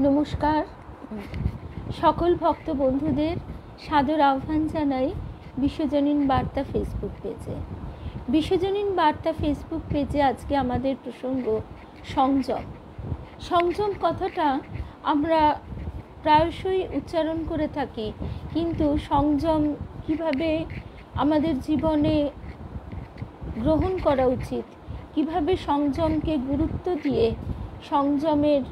নমস্কার সকল ভক্ত বন্ধুদের সাদর আহ্বান জানাই বিশ্বজনীন বার্তা ফেসবুক পেজে। বিশ্বজনীন বার্তা ফেসবুক পেজে আজকে আমাদের প্রসঙ্গ সংযম। সংযম কথাটা আমরা প্রায়শই উচ্চারণ করে থাকি, কিন্তু সংযম কিভাবে আমাদের জীবনে গ্রহণ করা উচিত, কিভাবে সংযমকে গুরুত্ব দিয়ে সংযমের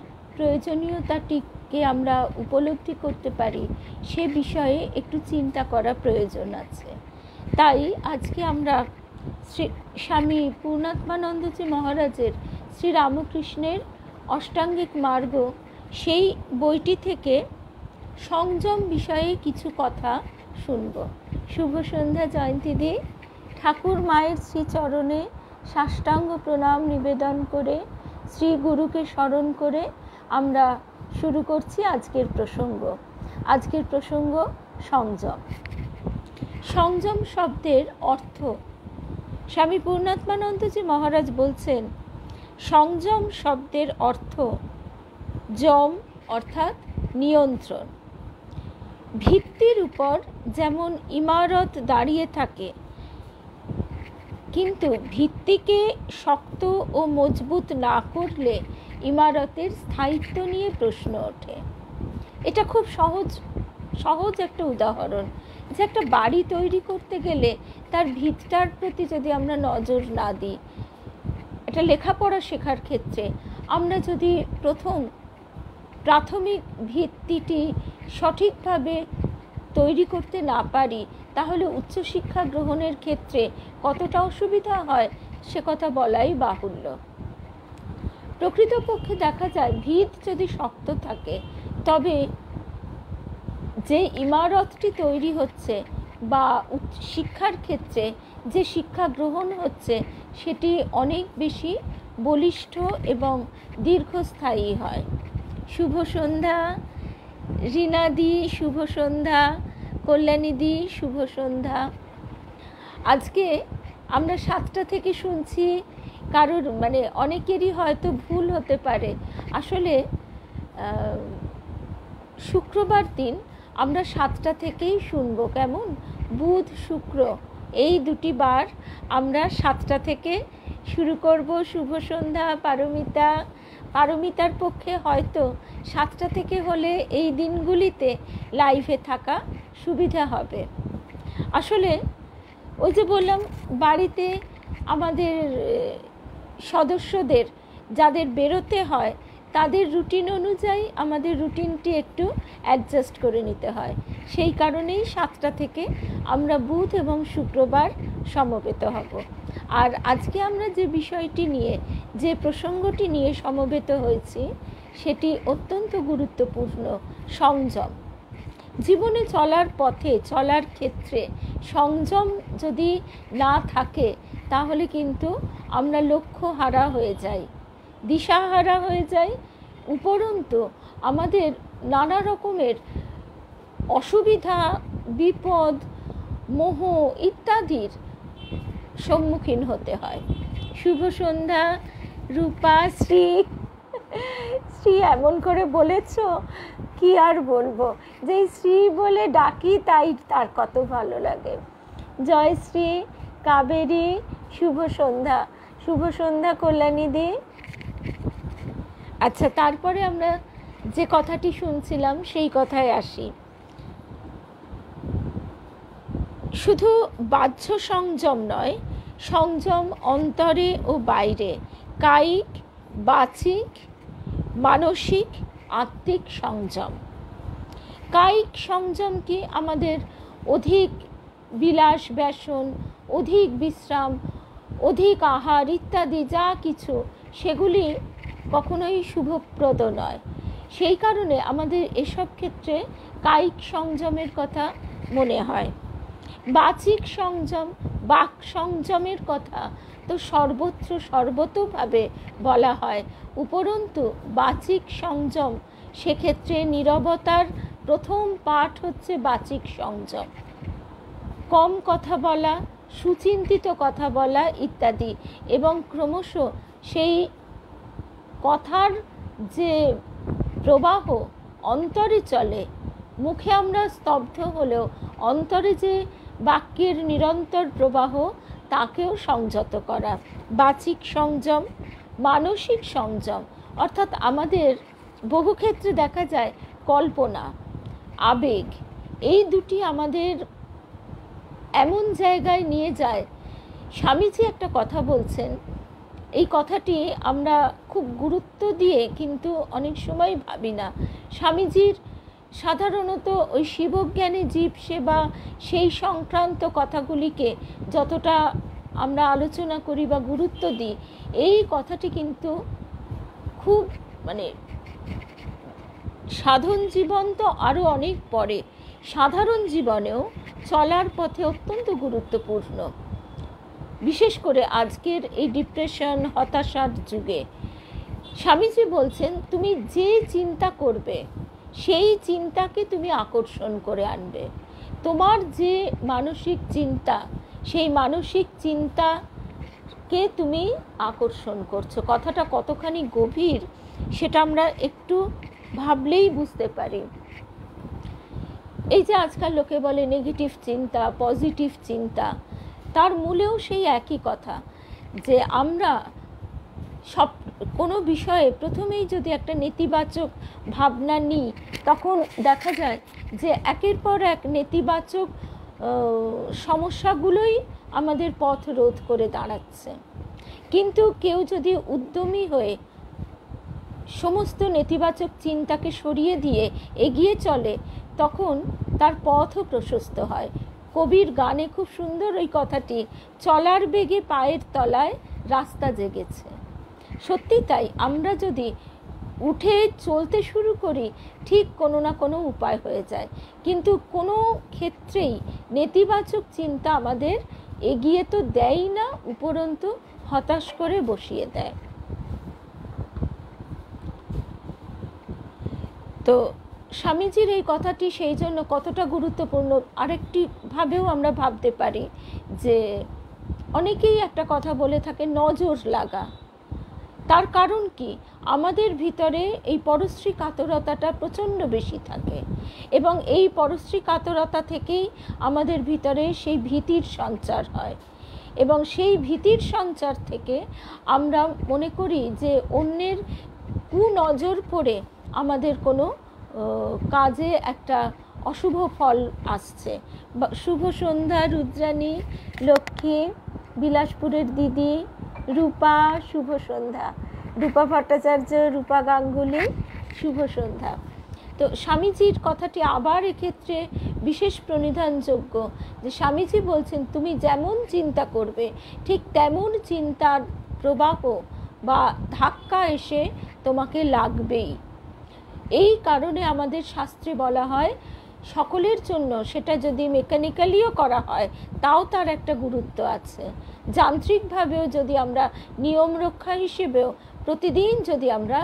প্রয়োজনীয়তাটিকে আমরা উপলব্ধি করতে পারি, সে বিষয়ে একটু চিন্তা করা প্রয়োজন আছে। তাই আজকে আমরা স্বামী পূর্ণাত্মানন্দজি মহারাজের শ্রীরামকৃষ্ণের অষ্টাঙ্গিক মার্গ, সেই বইটি থেকে সংযম বিষয়ে কিছু কথা শুনব। শুভ সন্ধ্যা জয়ন্তীদি। ঠাকুর মায়ের শ্রীচরণে সাষ্টাঙ্গ প্রণাম নিবেদন করে শ্রী গুরুকে স্মরণ করে আমরা শুরু করছি আজকের প্রসঙ্গ। আজকের প্রসঙ্গ সংযম। সংযম শব্দের অর্থ স্বামী পূর্ণাত্মানন্দজি মহারাজ বলছেন, সংযম শব্দের অর্থ যম অর্থাৎ নিয়ন্ত্রণ। ভিত্তির উপর যেমন ইমারত দাঁড়িয়ে থাকে, কিন্তু ভিত্তিকে শক্ত ও মজবুত না করলে ইমারতের স্থায়িত্ব নিয়ে প্রশ্ন ওঠে। এটা খুব সহজ একটা উদাহরণ, যে একটা বাড়ি তৈরি করতে গেলে তার ভিতটার প্রতি যদি আমরা নজর না দিই, এটা লেখাপড়া শেখার ক্ষেত্রে আমরা যদি প্রাথমিক ভিত্তিটি সঠিকভাবে তৈরি করতে না পারি, তাহলে উচ্চশিক্ষা গ্রহণের ক্ষেত্রে কতটা অসুবিধা হয় সে কথা বলাই বাহুল্য। প্রকৃতপক্ষে দেখা যায়, ভিত যদি শক্ত থাকে, তবে যে ইমারতটি তৈরি হচ্ছে বা শিক্ষার ক্ষেত্রে যে শিক্ষা গ্রহণ হচ্ছে, সেটি অনেক বেশি বলিষ্ঠ এবং দীর্ঘস্থায়ী হয়। শুভ সন্ধ্যা রীনাদি, শুভ সন্ধ্যা কল্যাণীদি, শুভ সন্ধ্যা। আজকে আমরা 7টা থেকে শুনছি, কারোর অনেকেরই হয়তো ভুল হতে পারে। আসলে শুক্রবার দিন আমরা 7টা থেকেই শুনবো। কেমন? বুধ শুক্র এই দুটি বার আমরা 7টা থেকে শুরু করব। শুভ সন্ধ্যা পারমিতার পক্ষে হয়তো 7টা থেকে হলে এই দিনগুলিতে লাইভে থাকা সুবিধা হবে। আসলে ওই যে বললাম, বাড়িতে আমাদের সদস্যদের যাদের বেরোতে হয়, তাদের রুটিন অনুযায়ী আমাদের রুটিনটি একটু অ্যাডজাস্ট করে নিতে হয়। সেই কারণেই 7টা থেকে আমরা বুধ এবং শুক্রবার সমবেত হব। আর আজকে আমরা যে বিষয়টি নিয়ে, যে প্রসঙ্গটি নিয়ে সমবেত হয়েছি, সেটি অত্যন্ত গুরুত্বপূর্ণ। সংযম। জীবনে চলার পথে, চলার ক্ষেত্রে সংযম যদি না থাকে, তাহলে কিন্তু আমরা লক্ষ্যহারা হয়ে যাই, দিশাহারা হয়ে যাই। উপরন্তু আমাদের নানা রকমের অসুবিধা, বিপদ, মোহ ইত্যাদির সম্মুখীন হতে হয়। শুভ সন্ধ্যা রূপা। শ্রী এমন করে বলেছ, কি আর বলবো, যে শ্রী বলে ডাকি তাই তার কত ভালো লাগে। জয়শ্রী, কাবেরী, শুভ সন্ধ্যা। শুভ সন্ধ্যা কল্যাণীদি। আচ্ছা, তারপরে আমরা যে কথাটি শুনছিলাম সেই কথায় আসি। শুধু বাহ্য সংযম নয়, সংযম অন্তরে ও বাইরে, কায়িক, বাচিক, মানসিক, আত্মিক সংযম। কায়িক সংযম কি? আমাদের অধিক বিলাস ব্যসন, অধিক বিশ্রাম, অধিক আহার ইত্যাদি যা কিছু, সেগুলি কখনোই শুভপ্রদ নয়। সেই কারণে আমাদের এসব ক্ষেত্রে কায়িক সংযমের কথা মনে হয়। বাচিক সংযম, বাক সংযমের কথা তো সর্বত্র সর্বতোভাবে বলা হয়। উপরন্তু বাচিক সংযম, সেক্ষেত্রে নীরবতার প্রথম পাঠ হচ্ছে বাচিক সংযম। কম কথা বলা, সুচিন্তিত কথা বলা ইত্যাদি, এবং ক্রমশ সেই কথার যে প্রবাহ অন্তরে চলে, মুখে আমরা স্তব্ধ হলেও অন্তরে যে বাক্যের নিরন্তর প্রবাহ তাকেও সংযত করা। বাচিক সংযম, মানসিক সংযম, অর্থাৎ আমাদের বহু ক্ষেত্রে দেখা যায় কল্পনা, আবেগ, এই দুটি আমাদের এমন জায়গায় নিয়ে যায়। স্বামীজি একটা কথা বলছেন, এই কথাটি আমরা খুব গুরুত্ব দিয়ে কিন্তু অনেক সময় ভাবি না। স্বামীজির সাধারণত ওই শিবজ্ঞানী জীব সেবা সেই সংক্রান্ত কথাগুলিকে যতটা আমরা আলোচনা করি বা গুরুত্ব দিই, এই কথাটি কিন্তু খুব সাধন জীবন তো আরও অনেক পরে, সাধারণ জীবনেও চলার পথে অত্যন্ত গুরুত্বপূর্ণ। বিশেষ করে আজকের এই ডিপ্রেশন, হতাশার যুগে স্বামীজি বলছেন, তুমি যে চিন্তা করবে সেই চিন্তাকে তুমি আকর্ষণ করে আনবে। তোমার যে মানসিক চিন্তা, সেই মানসিক চিন্তাকে তুমি আকর্ষণ করছো। কথাটা কতখানি গভীর সেটা আমরা একটু ভাবলেই বুঝতে পারি। এই যে আজকাল লোকে বলে নেগেটিভ চিন্তা, পজিটিভ চিন্তা, তার মূলেও সেই একই কথা, যে আমরা সব কোনো বিষয়ে প্রথমেই যদি একটা নেতিবাচক ভাবনা নিই, তখন দেখা যায় যে একের পর এক নেতিবাচক সমস্যাগুলোই আমাদের পথ রোধ করে দাঁড়াচ্ছে। কিন্তু কেউ যদি উদ্যমী হয়ে সমস্ত নেতিবাচক চিন্তাকে সরিয়ে দিয়ে এগিয়ে চলে, তখন তার পথও প্রশস্ত হয়। কবির গানে খুব সুন্দর ওই কথাটি, চলার বেগে পায়ের তলায় রাস্তা জেগেছে। সত্যি তাই, আমরা যদি উঠে চলতে শুরু করি ঠিক কোনো না কোনো উপায় হয়ে যায়, কিন্তু কোনো ক্ষেত্রেই নেতিবাচক চিন্তা আমাদের এগিয়ে তো দেয় না, উপরন্তু হতাশ করে বসিয়ে দেয়। তো স্বামীজির এই কথাটি সেই জন্য কতটা গুরুত্বপূর্ণ আরেকটি ভাবেও আমরা ভাবতে পারি, যে অনেকেই একটা কথা বলে থাকে নজর লাগা। তার কারণ কি, আমাদের ভিতরে এই পরশ্রী কাতরতাটা প্রচণ্ড বেশি থাকে, এবং এই পরশ্রী কাতরতা থেকেই আমাদের ভিতরে সেই ভীতির সঞ্চার হয়, এবং সেই ভীতির সঞ্চার থেকে আমরা মনে করি যে অন্যের কুনজর পড়ে আমাদের কোনো কাজে একটা অশুভ ফল আসছে। শুভ সন্ধ্যা রুদ্রাণী, লক্ষ্মী, বিলাসপুরের দিদি, রূপা, শুভ সন্ধ্যা, রূপা ভট্টাচার্য, রূপা গাঙ্গুলি, শুভ সন্ধ্যা। তো স্বামীজির কথাটি আবার এক্ষেত্রে বিশেষ প্রণিধানযোগ্য, যে স্বামীজি বলছেন তুমি যেমন চিন্তা করবে ঠিক তেমন চিন্তার প্রবাহ বা ধাক্কা এসে তোমাকে লাগবেই। এই কারণে আমাদের শাস্ত্রে বলা হয় সকলের জন্য, সেটা যদি মেকানিক্যালিও করা হয় তাও তার একটা গুরুত্ব আছে। যান্ত্রিকভাবেও যদি আমরা নিয়ম রক্ষা হিসেবেও প্রতিদিন যদি আমরা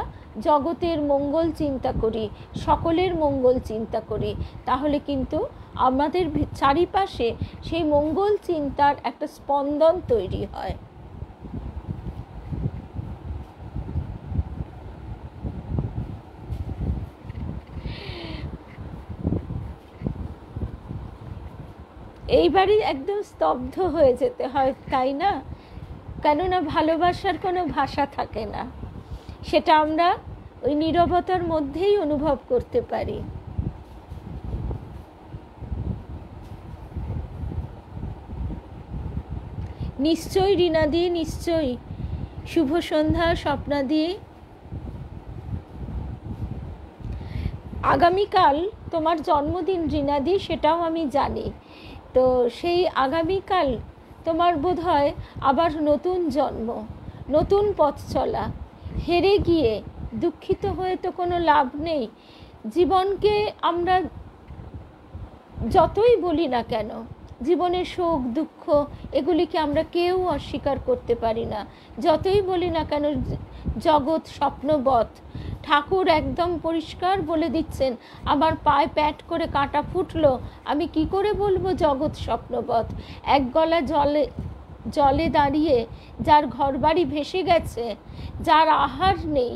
জগতের মঙ্গল চিন্তা করি, সকলের মঙ্গল চিন্তা করি, তাহলে কিন্তু আমাদের চারিপাশে সেই মঙ্গল চিন্তার একটা স্পন্দন তৈরি হয়। এইবারই একদম স্তব্ধ হয়ে যেতে হয়, তাই না? কেননা ভালোবাসার কোনো ভাষা থাকে না, সেটা আমরা ওই নীরবতার মধ্যেই অনুভব করতে পারি। নিশ্চয়ই রীনাদি, নিশ্চয়ই শুভ সন্ধ্যা স্বপ্নাদি। আগামীকাল তোমার জন্মদিন রীনাদি, সেটাও আমি জানি। তো সেই আগামীকাল তোমার বোধহয় আবার নতুন জন্ম, নতুন পথ চলা। হেরে গিয়ে দুঃখিত হয়ে তো কোনো লাভ নেই। জীবনকে আমরা যতই বলি না কেন, জীবনের শোক দুঃখ এগুলিকে আমরা কেউ অস্বীকার করতে পারি না। যতই বলি না কেন জগৎ স্বপ্নবৎ, ঠাকুর একদম পরিষ্কার বলে দিচ্ছেন, আমার পায়ে প্যাট করে কাঁটা ফুটলো, আমি কি করে বলবো জগৎ স্বপ্নবৎ? এক গলা জলে দাঁড়িয়ে যার ঘরবাড়ি ভেসে গেছে, যার আহার নেই,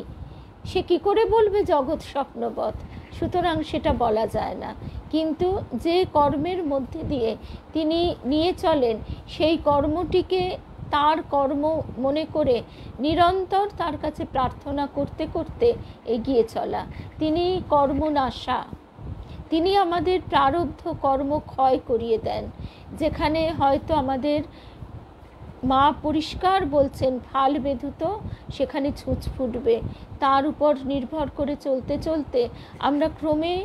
সে কি করে বলবে জগৎ স্বপ্নবৎ? সুতরাং সেটা বলা যায় না। কিন্তু যে কর্মের মধ্যে দিয়ে তিনি নিয়ে চলেন, সেই কর্মটিকে তার কর্ম মনে করে নিরন্তর তার কাছে প্রার্থনা করতে করতে এগিয়ে চলা। তিনি কর্মনাশা, তিনি আমাদের প্রারব্ধ কর্ম ক্ষয় করিয়ে দেন। যেখানে হয়তো আমাদের মা পরিষ্কার বলছেন ফাল বেধুত, সেখানে ছুঁচ ফুটবে, তার উপর নির্ভর করে চলতে চলতে আমরা ক্রমে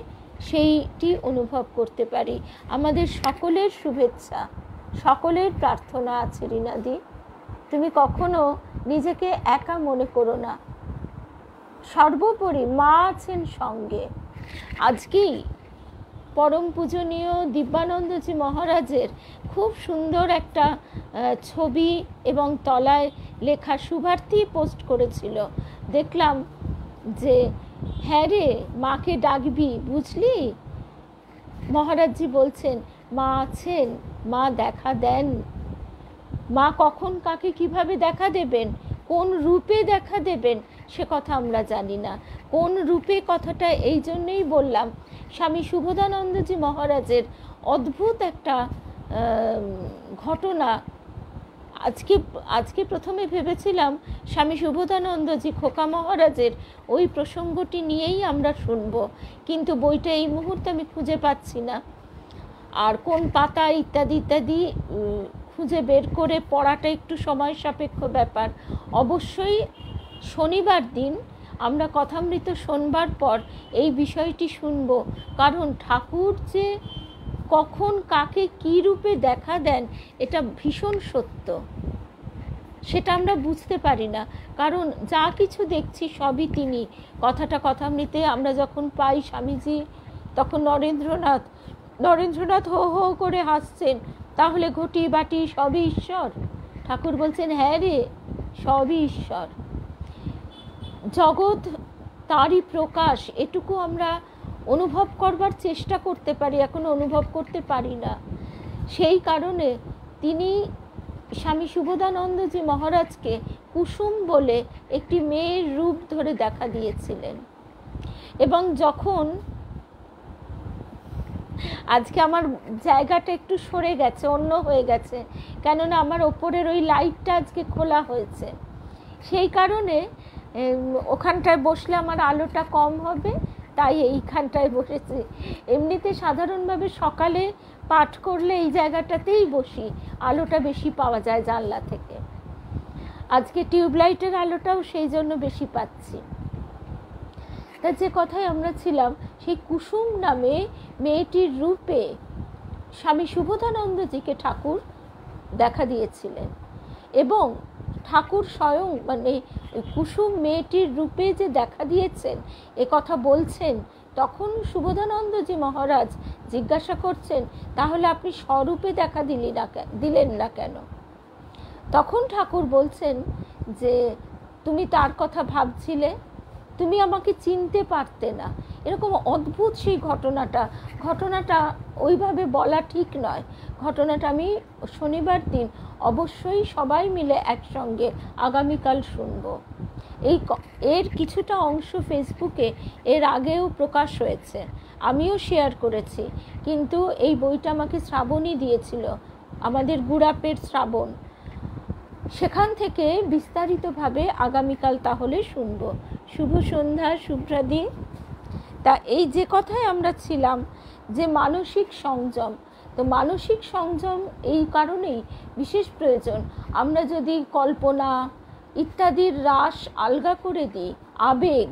সেইটি অনুভব করতে পারি। আমাদের সকলের শুভেচ্ছা, সকলের প্রার্থনা আছে রীনাদি, তুমি কখনো নিজেকে একা মনে করো না। সর্বোপরি মা আছেন সঙ্গে। আজকেই পরম পূজনীয় দিব্যানন্দজি মহারাজের খুব সুন্দর একটা ছবি এবং তলায় লেখা শুভার্থী পোস্ট করেছিল। দেখলাম যে হ্যাঁ রে, মাকে ডাকবি বুঝলি। মহারাজজি বলছেন মা আছেন, মা দেখা দেন। মা কখন কাকে কিভাবে দেখা দেবেন, কোন রূপে দেখা দেবেন, সে কথা আমরা জানি না। কোন রূপে কথাটা এই জন্যই বললাম, স্বামী শুভদানন্দজি মহারাজের অদ্ভুত একটা ঘটনা। আজকে প্রথমে ভেবেছিলাম স্বামী শুভদানন্দজি খোকা মহারাজের ওই প্রসঙ্গটি নিয়েই আমরা শুনব, কিন্তু বইটা এই মুহূর্তে আমি খুঁজে পাচ্ছি না। আর কোন পাতা ইত্যাদি ইত্যাদি খুঁজে বের করে পড়াটা একটু সময় সাপেক্ষ ব্যাপার। অবশ্যই শনিবার দিন আমরা কথামৃত শোনবার পর এই বিষয়টি শুনব, কারণ ঠাকুর যে কখন কাকে কী রূপে দেখা দেন এটা ভীষণ সত্য। সেটা আমরা বুঝতে পারি না, কারণ যা কিছু দেখছি সবই তিনি। কথাটা কথামৃতে আমরা যখন পাই স্বামীজি, তখন নরেন্দ্রনাথ হো হো করে হাসছেন, তাহলে ঘটি বাটি সবই ঈশ্বর। ঠাকুর বলছেন হ্যাঁ রে, সবই ঈশ্বর, জগৎ তারই প্রকাশ। এটুকু আমরা অনুভব করবার চেষ্টা করতে পারি, এখনো অনুভব করতে পারি না। সেই কারণে তিনি স্বামী শুভদানন্দজি মহারাজকে কুসুম বলে একটি মেয়ের রূপ ধরে দেখা দিয়েছিলেন। এবং যখন আজকে আমার জায়গাটা একটু সরে গেছে, অন্য হয়ে গেছে, কেননা আমার ওপরের ওই লাইটটা আজকে খোলা হয়েছে, সেই কারণে ওখানটায় বসলে আমার আলোটা কম হবে, তাই এইখানটায় বসেছি। এমনিতে সাধারণভাবে সকালে পাঠ করলে এই জায়গাটাতেই বসি, আলোটা বেশি পাওয়া যায় জানলা থেকে। আজকে টিউবলাইটের আলোটাও সেই জন্য বেশি পাচ্ছি। তা যে কথায় আমরা ছিলাম, সেই কুসুম নামে মেয়েটির রূপে স্বামী শুভদানন্দজিকে ঠাকুর দেখা দিয়েছিলেন। এবং ঠাকুর স্বয়ং মানে কুসুম মেয়েটির রূপে যে দেখা দিয়েছেন এ কথা বলছেন, তখন শুভদানন্দজি মহারাজ জিজ্ঞাসা করছেন তাহলে আপনি স্বরূপে দেখা দিলেন না কেন? তখন ঠাকুর বলছেন যে তুমি তার কথা ভাবছিলে, তুমি আমাকে চিনতে পারতে না। এরকম অদ্ভুত সেই ঘটনাটা ওইভাবে বলা ঠিক নয়। ঘটনাটা আমি শনিবার দিন অবশ্যই সবাই মিলে একসঙ্গে আগামীকাল শুনব। এর কিছুটা অংশ ফেসবুকে এর আগেও প্রকাশ হয়েছে, আমিও শেয়ার করেছি, কিন্তু এই বইটা আমাকে শ্রাবণী দিয়েছিল, আমাদের গুড়াপের শ্রাবণ। সেখান থেকে বিস্তারিতভাবে আগামীকাল তাহলে শুনব। শুভ সন্ধ্যা, শুভ্রাদি। তা এই যে কথায় আমরা ছিলাম যে মানসিক সংযম, তো মানসিক সংযম এই কারণেই বিশেষ প্রয়োজন। আমরা যদি কল্পনা ইত্যাদির রাশ আলগা করে দিই, আবেগ,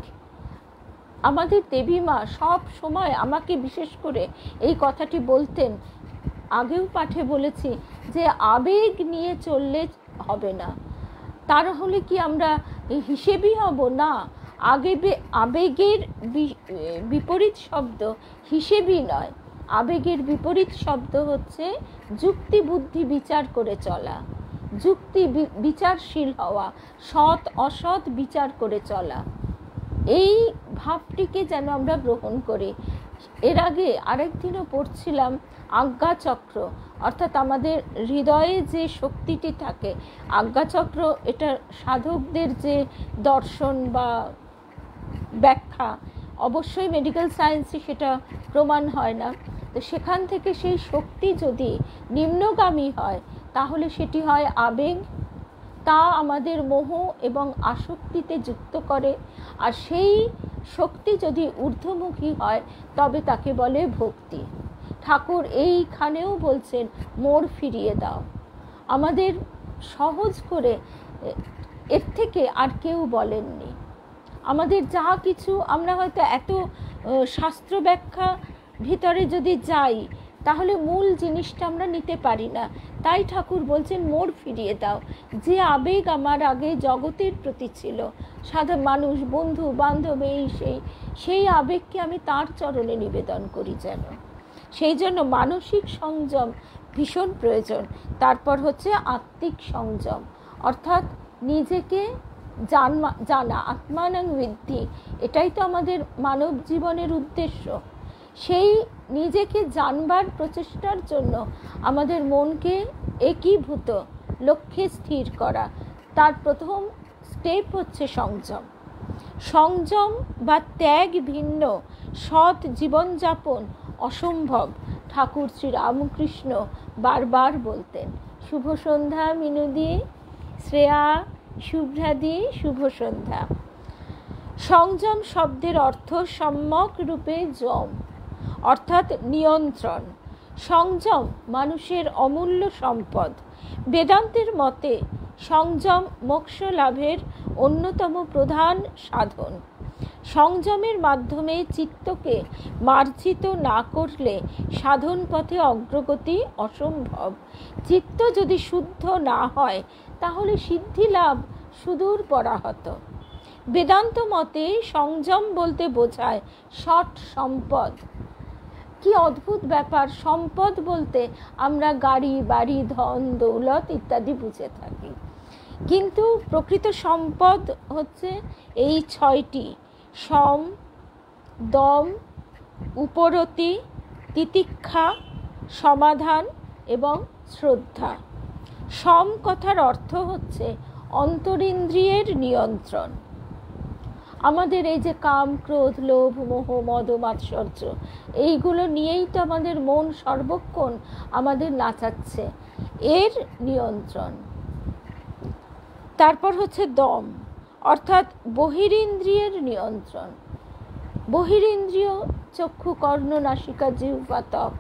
আমাদের দেবীমা সব সময় আমাকে বিশেষ করে এই কথাটি বলতেন, আগেও পাঠে বলেছি যে আবেগ নিয়ে চললে হবে না। তাহলে কি আমরা হিসেবই হব? না, আবেগের বিপরীত শব্দ হিসেবই নয়। আবেগের বিপরীত শব্দ হচ্ছে যুক্তি বুদ্ধি বিচার করে চলা, যুক্তি বিচারশীল হওয়া, সৎ অসৎ বিচার করে চলা। এই ভাবটিকে যেন আমরা গ্রহণ করি। এর আগে আরেকদিনও পড়ছিলাম আজ্ঞাচক্র, অর্থাৎ আমাদের হৃদয়ে যে শক্তিটি থাকে আজ্ঞাচক্র, এটা সাধকদের যে দর্শন বা ব্যাখ্যা, অবশ্যই মেডিকেল সায়েন্সে সেটা প্রমাণ হয় না। তো সেখান থেকে সেই শক্তি যদি নিম্নগামী হয় তাহলে সেটি হয় আবেগ, তা আমাদের মোহ এবং আসক্তিতে যুক্ত করে। আর সেই শক্তি যদি ঊর্ধ্বমুখী হয় তবে তাকে বলে ভক্তি। ঠাকুর এইখানেও বলছেন মোড় ফিরিয়ে দাও। আমাদের সহজ করে এর থেকে আর কেউ বলেননি। আমাদের যা কিছু আমরা হয়তো এত শাস্ত্র ব্যাখ্যা ভিতরে যদি যাই তাহলে মূল জিনিসটা আমরা নিতে পারি না। তাই ঠাকুর বলছেন মোড় ফিরিয়ে দাও। যে আবেগ আমার আগে জগতের প্রতি ছিল, সাধারণ মানুষ, বন্ধু বান্ধব, সেই আবেগকে আমি তার চরণে নিবেদন করি যেন। সেই জন্য মানসিক সংযম ভীষণ প্রয়োজন। তারপর হচ্ছে আত্মিক সংযম, অর্থাৎ নিজেকে জানা, আত্মানং বিদ্ধি, এটাই তো আমাদের মানব জীবনের উদ্দেশ্য। সেই নিজেকে জানবার প্রচেষ্টার জন্য আমাদের মনকে একীভূত লক্ষ্যে স্থির করা। তার প্রথম স্টেপ হচ্ছে সংযম। সংযম বা ত্যাগ ভিন্ন সৎ জীবনযাপন অসম্ভব, ঠাকুর শ্রী রামকৃষ্ণ বারবার বলতেন। শুভ সন্ধ্যা মিনুদি, শ্রেয়া, শুভ্রাদি, শুভ সন্ধ্যা। সংযম শব্দের অর্থ সম্যক রূপে যম, অর্থাৎ নিয়ন্ত্রণ। সংযম মানুষের অমূল্য সম্পদ। বেদান্তের মতে সংযম মোক্ষ লাভের অন্যতম প্রধান সাধন। সংযমের মাধ্যমে চিত্তকে মার্জিত না করলে সাধন পথে অগ্রগতি অসম্ভব। চিত্ত যদি শুদ্ধ না হয় তাহলে সিদ্ধি লাভ সুদূর পরাহত। বেদান্ত মতে সংযম বলতে বোঝায় সৎ সম্পদ। কি অদ্ভুত ব্যাপার! সম্পদ বলতে আমরা গাড়ি, বাড়ি, ধন দৌলত ইত্যাদি বুঝে থাকি, কিন্তু প্রকৃত সম্পদ হচ্ছে এই ছয়টি: সম, দম, উপরতি, তিতিক্ষা, সমাধান এবং শ্রদ্ধা। সম কথার অর্থ হচ্ছে অন্তরিন্দ্রিয়ের নিয়ন্ত্রণ। আমাদের এই যে কাম, ক্রোধ, লোভ, মোহ, মদ, মাৎসর্য, এইগুলো নিয়েই তো আমাদের মন সর্বক্ষণ আমাদের নাচাচ্ছে, এর নিয়ন্ত্রণ। তারপর হচ্ছে দম, অর্থাৎ বহিরিন্দ্রিয়ের নিয়ন্ত্রণ। বহিরিন্দ্রিয় চক্ষু, কর্ণ, নাসিকা, জিহ্বা, ত্বক,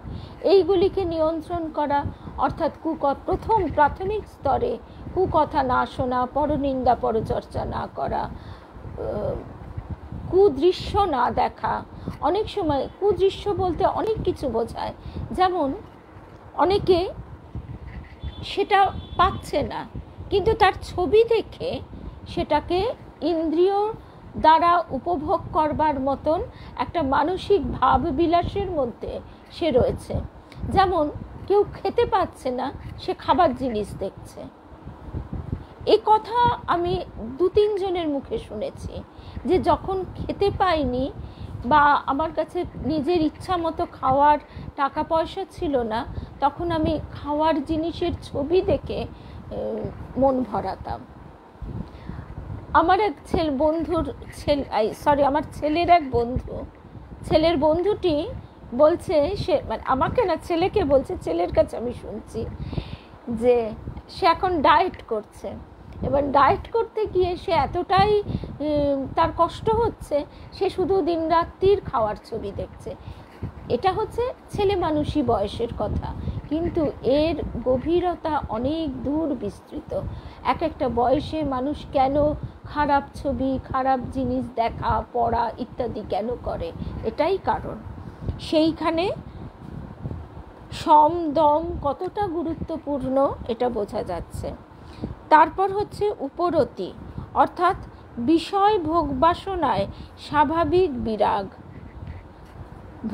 এইগুলিকে নিয়ন্ত্রণ করা, অর্থাৎ প্রথম প্রাথমিক স্তরে কুকথা না শোনা, পরনিন্দা পরচর্চা না করা, কুদৃশ্য না দেখা। অনেক সময় কুদৃশ্য বলতে অনেক কিছু বোঝায়, যেমন অনেকে সেটা পাচ্ছে না কিন্তু তার ছবি দেখে সেটাকে ইন্দ্রিয় দ্বারা উপভোগ করবার মতন একটা মানসিক ভাব বিলাসের মধ্যে সে রয়েছে। যেমন কেউ খেতে পাচ্ছে না, সে খাবার জিনিস দেখছে। এ কথা আমি 2-3 জনের মুখে শুনেছি যে যখন খেতে পাইনি বা আমার কাছে নিজের ইচ্ছা মতো খাওয়ার টাকা পয়সা ছিল না, তখন আমি খাওয়ার জিনিসের ছবি দেখে মন ভরাতাম। আমার এক আমার ছেলের এক বন্ধু, ছেলের বন্ধুটি বলছে, সে মানে আমাকে না, ছেলেকে বলছে, ছেলের কাছে আমি শুনছি যে সে এখন ডায়েট করছে। এবার ডায়েট করতে গিয়ে সে এতটাই তার কষ্ট হচ্ছে, সে শুধু দিনরাত্রির খাওয়ার ছবি দেখছে। এটা হচ্ছে ছেলে মানুষই বয়সের কথা, কিন্তু এর গভীরতা অনেক দূর বিস্তৃত। এক একটা বয়সে মানুষ কেন খারাপ ছবি, খারাপ জিনিস দেখা, পড়া ইত্যাদি কেন করে, এটাই কারণ। সেইখানে সম, দম কতটা গুরুত্বপূর্ণ এটা বোঝা যাচ্ছে। তারপর হচ্ছে উপরতি, অর্থাৎ বিষয় ভোগ বাসনায় স্বাভাবিক বিরাগ।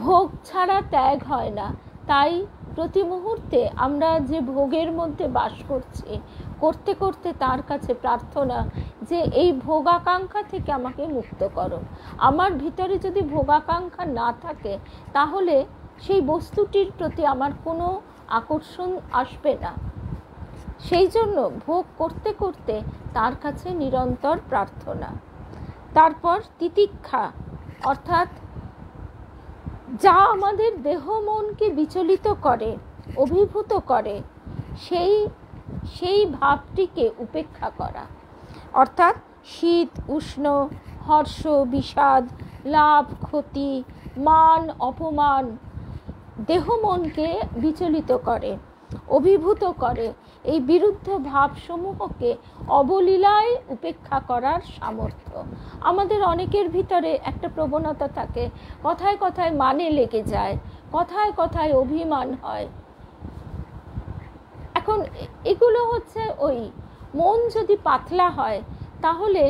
ভোগ ছাড়া ত্যাগ হয় না, তাই প্রতি মুহূর্তে আমরা যে ভোগের মধ্যে বাস করছি, করতে করতে তার কাছে প্রার্থনা যে এই ভোগাকাঙ্ক্ষা থেকে আমাকে মুক্ত করো। আমার ভিতরে যদি ভোগাকাঙ্ক্ষা না থাকে তাহলে সেই বস্তুটির প্রতি আমার কোনো আকর্ষণ আসবে না। সেই জন্য ভোগ করতে করতে তার কাছে নিরন্তর প্রার্থনা। তারপর তিতিক্ষা, অর্থাৎ যা আমাদের দেহ মনকে বিচলিত করে, অভিভূত করে, সেই ভাবটিকে উপেক্ষা করা। অর্থাৎ শীত উষ্ণ, হর্ষ বিষাদ, লাভ ক্ষতি, মান অপমান দেহ মনকে বিচলিত করে, অভিভূত করে। এই বিরুদ্ধ ভাবসমূহকে অবলীলায় উপেক্ষা করার সামর্থ্য। আমাদের অনেকের ভিতরে একটা প্রবণতা থাকে, কথায় কথায় মানে লেগে যায়, কথায় কথায় অভিমান হয়। এখন এগুলো হচ্ছে ওই মন যদি পাতলা হয় তাহলে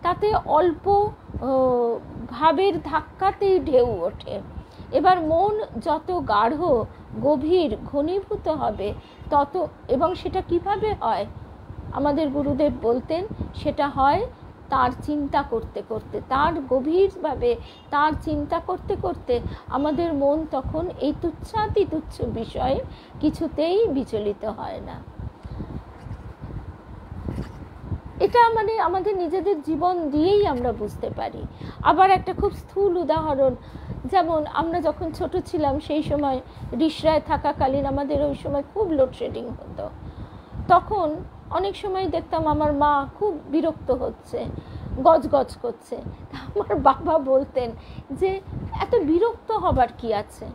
তাতে অল্প ভাবের ধাক্কাতেই ঢেউ ওঠে। এবার মন যত গাঢ় গভীর ঘনীভূত হবে তত, এবং সেটা কিভাবে হয় আমাদের গুরুদেব বলতেন, সেটা হয় তার চিন্তা করতে করতে, তার গভীরভাবে তার চিন্তা করতে করতে আমাদের মন তখন এই তুচ্ছাতি তুচ্ছ বিষয়ে কিছুতেই বিচলিত হয় না। এটা মানে আমাদের নিজেদের জীবন দিয়েই আমরা বুঝতে পারি। আবার একটা খুব স্থূল উদাহরণ, যেমন আমরা যখন ছোট ছিলাম সেই সময় রিসরায় থাকাকালীন আমাদের ওই সময় খুব লোডশেডিং হতো। তখন অনেক সময় দেখতাম আমার মা খুব বিরক্ত হচ্ছে, গজগজ করছে। আমার বাবা বলতেন যে এত বিরক্ত হবার কি আছে,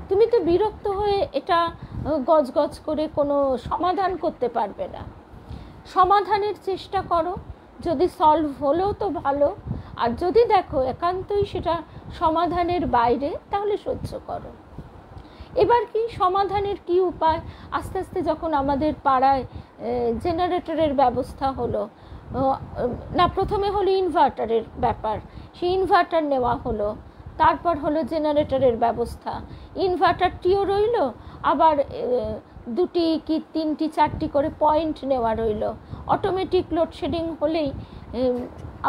তুমি তো বিরক্ত হয়ে এটা গজগজ করে কোনো সমাধান করতে পারবে না, সমাধানের চেষ্টা করো, যদি সলভ হলেও তো ভালো, আর যদি দেখো একান্তই সেটা সমাধানের বাইরে তাহলে সহ্য করো। এবার কি সমাধানের কি উপায়? আস্তে আস্তে যখন আমাদের পাড়ায় জেনারেটরের ব্যবস্থা হলো, না প্রথমে হলো ইনভার্টারের ব্যাপার, সেই ইনভার্টার নেওয়া হলো, তারপর হলো জেনারেটরের ব্যবস্থা, ইনভার্টারটিও রইল, আবার 2টি কি 3টি 4টি করে পয়েন্ট নেওয়া রইল। অটোমেটিক লোডশেডিং হলেই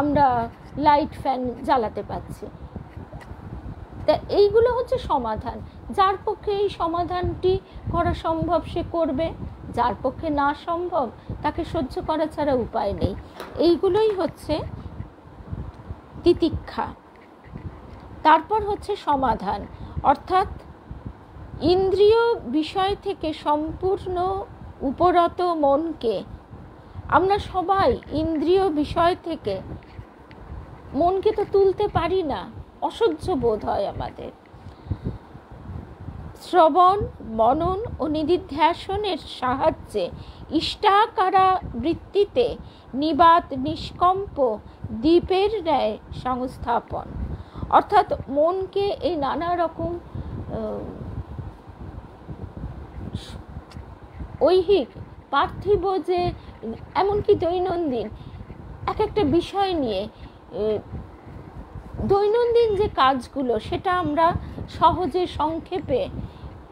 আমরা লাইট ফ্যান জ্বালাতে পারছি। তা এইগুলো হচ্ছে সমাধান। যার পক্ষে এই সমাধানটি করা সম্ভব সে করবে, যার পক্ষে না সম্ভব তাকে সহ্য করা ছাড়া উপায় নেই। এইগুলোই হচ্ছে তিতিক্ষা। তারপর হচ্ছে সমাধান, অর্থাৎ ইন্দ্রিয় বিষয় থেকে সম্পূর্ণ উপরত মনকে, আমরা সবাই ইন্দ্রিয় বিষয় থেকে মনকে তো তুলতে পারি না, অসহ্য বোধ হয় আমাদের। শ্রবণ মনন ও নিদিধ্যাসনের সাহায্যে ইষ্টাকারা বৃত্তিতে নিবাত নিষ্কম্প দ্বীপের ন্যায় সংস্থাপন। অর্থাৎ মনকে এই নানা রকম ঐহিক পার্থিব যে এমনকি দৈনন্দিন এক একটা বিষয় নিয়ে দৈনন্দিন যে কাজগুলো সেটা আমরা সহজে সংক্ষেপে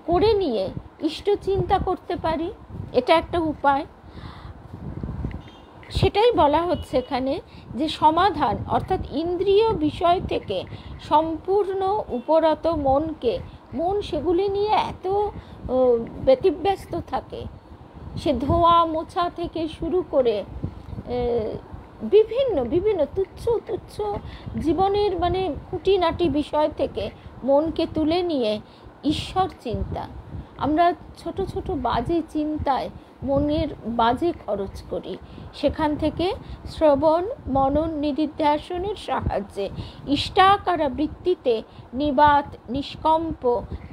করে নিয়ে ইষ্ট চিন্তা করতে পারি, এটা একটা উপায়। সেটাই বলা হচ্ছে এখানে যে সমাধান, অর্থাৎ ইন্দ্রিয় বিষয় থেকে সম্পূর্ণ উপরত মনকে, মন সেগুলি নিয়ে এত ব্যতিব্যস্ত থাকে, সে ধোয়া মোছা থেকে শুরু করে বিভিন্ন বিভিন্ন তুচ্ছ তুচ্ছ জীবনের মানে খুঁটিনাটি বিষয় থেকে মনকে তুলে নিয়ে ঈশ্বর চিন্তা, আমরা ছোট ছোট বাজে চিন্তায় মনের বাজে খরচ করি, সেখান থেকে শ্রবণ মনন নিদিধ্যাসনের সাহায্যে ইষ্টাকারা বৃত্তিতে নিবাত নিষ্কম্প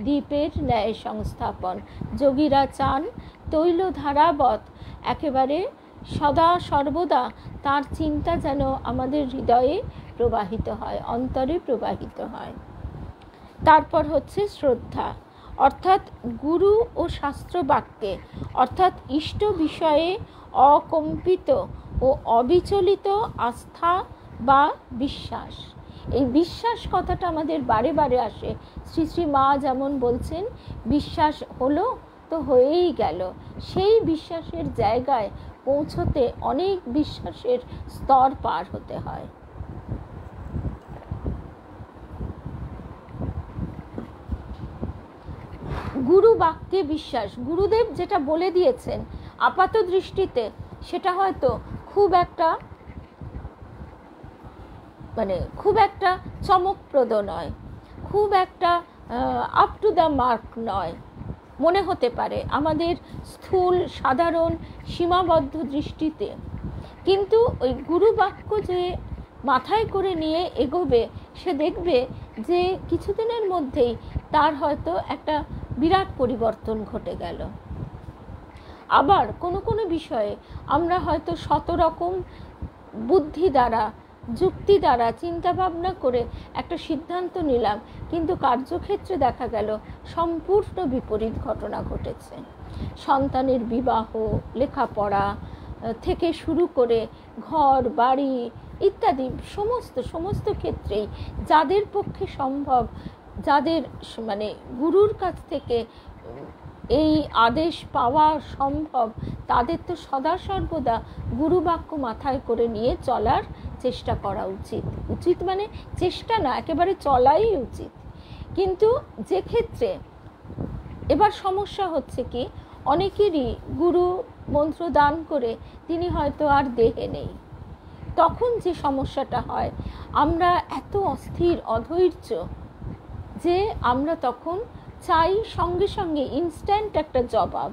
দ্বীপের ন্যায় সংস্থাপন। যোগীরা চান তৈলধারাবৎ একেবারে সদা সর্বদা তার চিন্তা যেন আমাদের হৃদয়ে প্রবাহিত হয়, অন্তরে প্রবাহিত হয়। তারপর হচ্ছে শ্রদ্ধা, অর্থাৎ গুরু ও শাস্ত্রবাক্যে, অর্থাৎ ইষ্ট বিষয়ে অকম্পিত ও অবিচলিত আস্থা বা বিশ্বাস। এই বিশ্বাস কথাটা আমাদের বারে বারে আসে। শ্রী শ্রী মা যেমন বলছেন, বিশ্বাস হলো তো হয়েই গেল। সেই বিশ্বাসের জায়গায় পৌঁছতে অনেক বিশ্বাসের স্তর পার হতে হয়। গুরু বাক্যে বিশ্বাস, গুরুদেব যেটা বলে দিয়েছেন আপাত দৃষ্টিতে সেটা হয়তো খুব একটা মানে খুব একটা চমকপ্রদ নয়, খুব একটা আপ টু দ্য মার্ক নয় মনে হতে পারে আমাদের স্থূল সাধারণ সীমাবদ্ধ দৃষ্টিতে। কিন্তু ওই গুরু বাক্য যে মাথায় করে নিয়ে এগোবে, সে দেখবে যে কিছুদিনের মধ্যেই তার হয়তো একটা বিরাট পরিবর্তন ঘটে গেল। আবার কোনো কোনো বিষয়ে আমরা হয়তো শত রকম বুদ্ধি দ্বারা, যুক্তি দ্বারা চিন্তা ভাবনা করে একটা সিদ্ধান্ত নিলাম, কিন্তু কার্যক্ষেত্রে দেখা গেল সম্পূর্ণ বিপরীত ঘটনা ঘটেছে। সন্তানের বিবাহ, লেখাপড়া থেকে শুরু করে ঘর বাড়ি ইত্যাদি সমস্ত ক্ষেত্রেই যাদের পক্ষে সম্ভব, যাদের মানে গুরুর কাছ থেকে এই আদেশ পাওয়া সম্ভব, তাদের তো সদা সর্বদা গুরু বাক্য মাথায় করে নিয়ে চলার চেষ্টা করা উচিত মানে চেষ্টা না, একেবারে চলাই উচিত। কিন্তু যে ক্ষেত্রে এবার সমস্যা হচ্ছে কি, অনেকেরই গুরু মন্ত্র দান করে তিনি হয়তো আর দেহে নেই। তখন যে সমস্যাটা হয়, আমরা এত অস্থির অধৈর্য যে আমরা তখন চাই সঙ্গে সঙ্গে ইনস্ট্যান্ট একটা জবাব,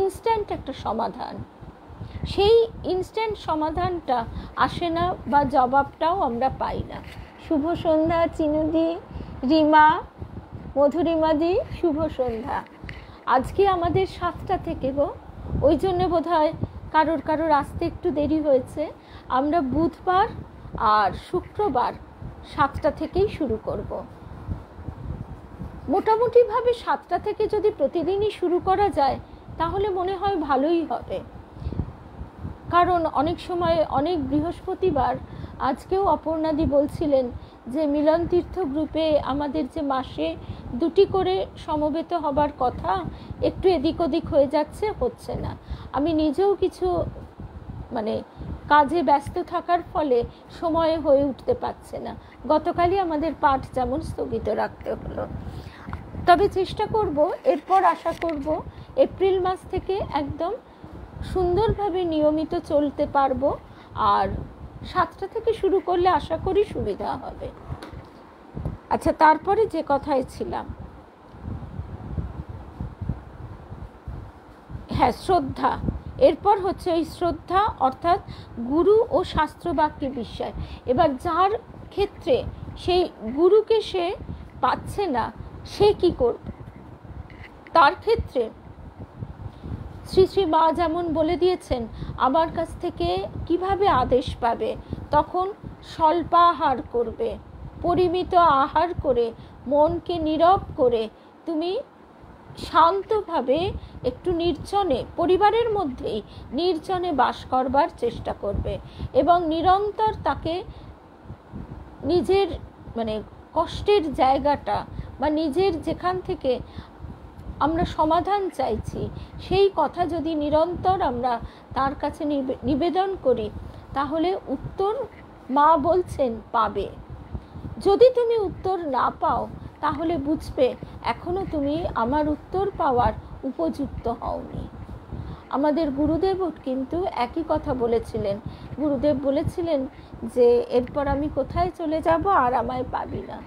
ইনস্ট্যান্ট একটা সমাধান। সেই ইনস্ট্যান্ট সমাধানটা আসে না বা জবাবটাও আমরা পাই না। শুভ সন্ধ্যা চিনুদি, রিমা, মধুরিমাদি, শুভ সন্ধ্যা। আজকে আমাদের 7টা থেকে গো, ওই জন্য বোধহয় কারোর আসতে একটু দেরি হয়েছে। আমরা বুধবার আর শুক্রবার 7টা থেকেই শুরু করব। মোটামুটিভাবে 7টা থেকে যদি প্রতিদিনই শুরু করা যায় তাহলে মনে হয় ভালোই হবে। কারণ অনেক সময় অনেক বৃহস্পতিবার, আজকেও অপর্ণাদি বলছিলেন যে মিলন তীর্থ গ্রুপে আমাদের যে মাসে 2টি করে সমবেত হবার কথা, একটু এদিক ওদিক হয়ে যাচ্ছে, হচ্ছে না। আমি নিজেও কিছু মানে কাজে ব্যস্ত থাকার ফলে সময়ে হয়ে উঠতে পারছে না। গতকালই আমাদের পাঠ যেমন স্থগিত রাখতে হলো। তবে চেষ্টা করব, এরপর আশা করব এপ্রিল মাস থেকে একদম সুন্দরভাবে নিয়মিত চলতে পারবো। আর 7টা থেকে শুরু করলে আশা করি সুবিধা হবে। আচ্ছা, তারপরে যে কথায় ছিলাম, হ্যাঁ, শ্রদ্ধা। এরপর হচ্ছে ওই শ্রদ্ধা, অর্থাৎ গুরু ও শাস্ত্রবাক্যে বিশ্বাস। এবার যার ক্ষেত্রে সেই গুরুকে সে পাচ্ছে না, সে কি করবে? তার ক্ষেত্রে শ্রী শ্রী মা যেমন বলে দিয়েছেন, আমার কাছ থেকে কিভাবে আদেশ পাবে, তখন স্বল্পাহার করবে, পরিমিত আহার করে মনকে নীরব করে তুমি শান্তভাবে একটু নির্জনে, পরিবারের মধ্যেই নির্জনে বাস করবার চেষ্টা করবে এবং নিরন্তর তাকে নিজের মানে কষ্টের জায়গাটা বা নিজের যেখান থেকে আমরা সমাধান চাইছি সেই কথা যদি নিরন্তর আমরা তার কাছে নিবেদন করি, তাহলে উত্তর মা বলছেন পাবে। যদি তুমি উত্তর না পাও তাহলে বুঝবে এখনো তুমি আমার উত্তর পাওয়ার উপযুক্ত হওনি। আমাদের গুরুদেব কিন্তু একই কথা বলেছিলেন। গুরুদেব বলেছিলেন যে এরপর আমি কোথায় চলে যাব আর আমায় পাবি না।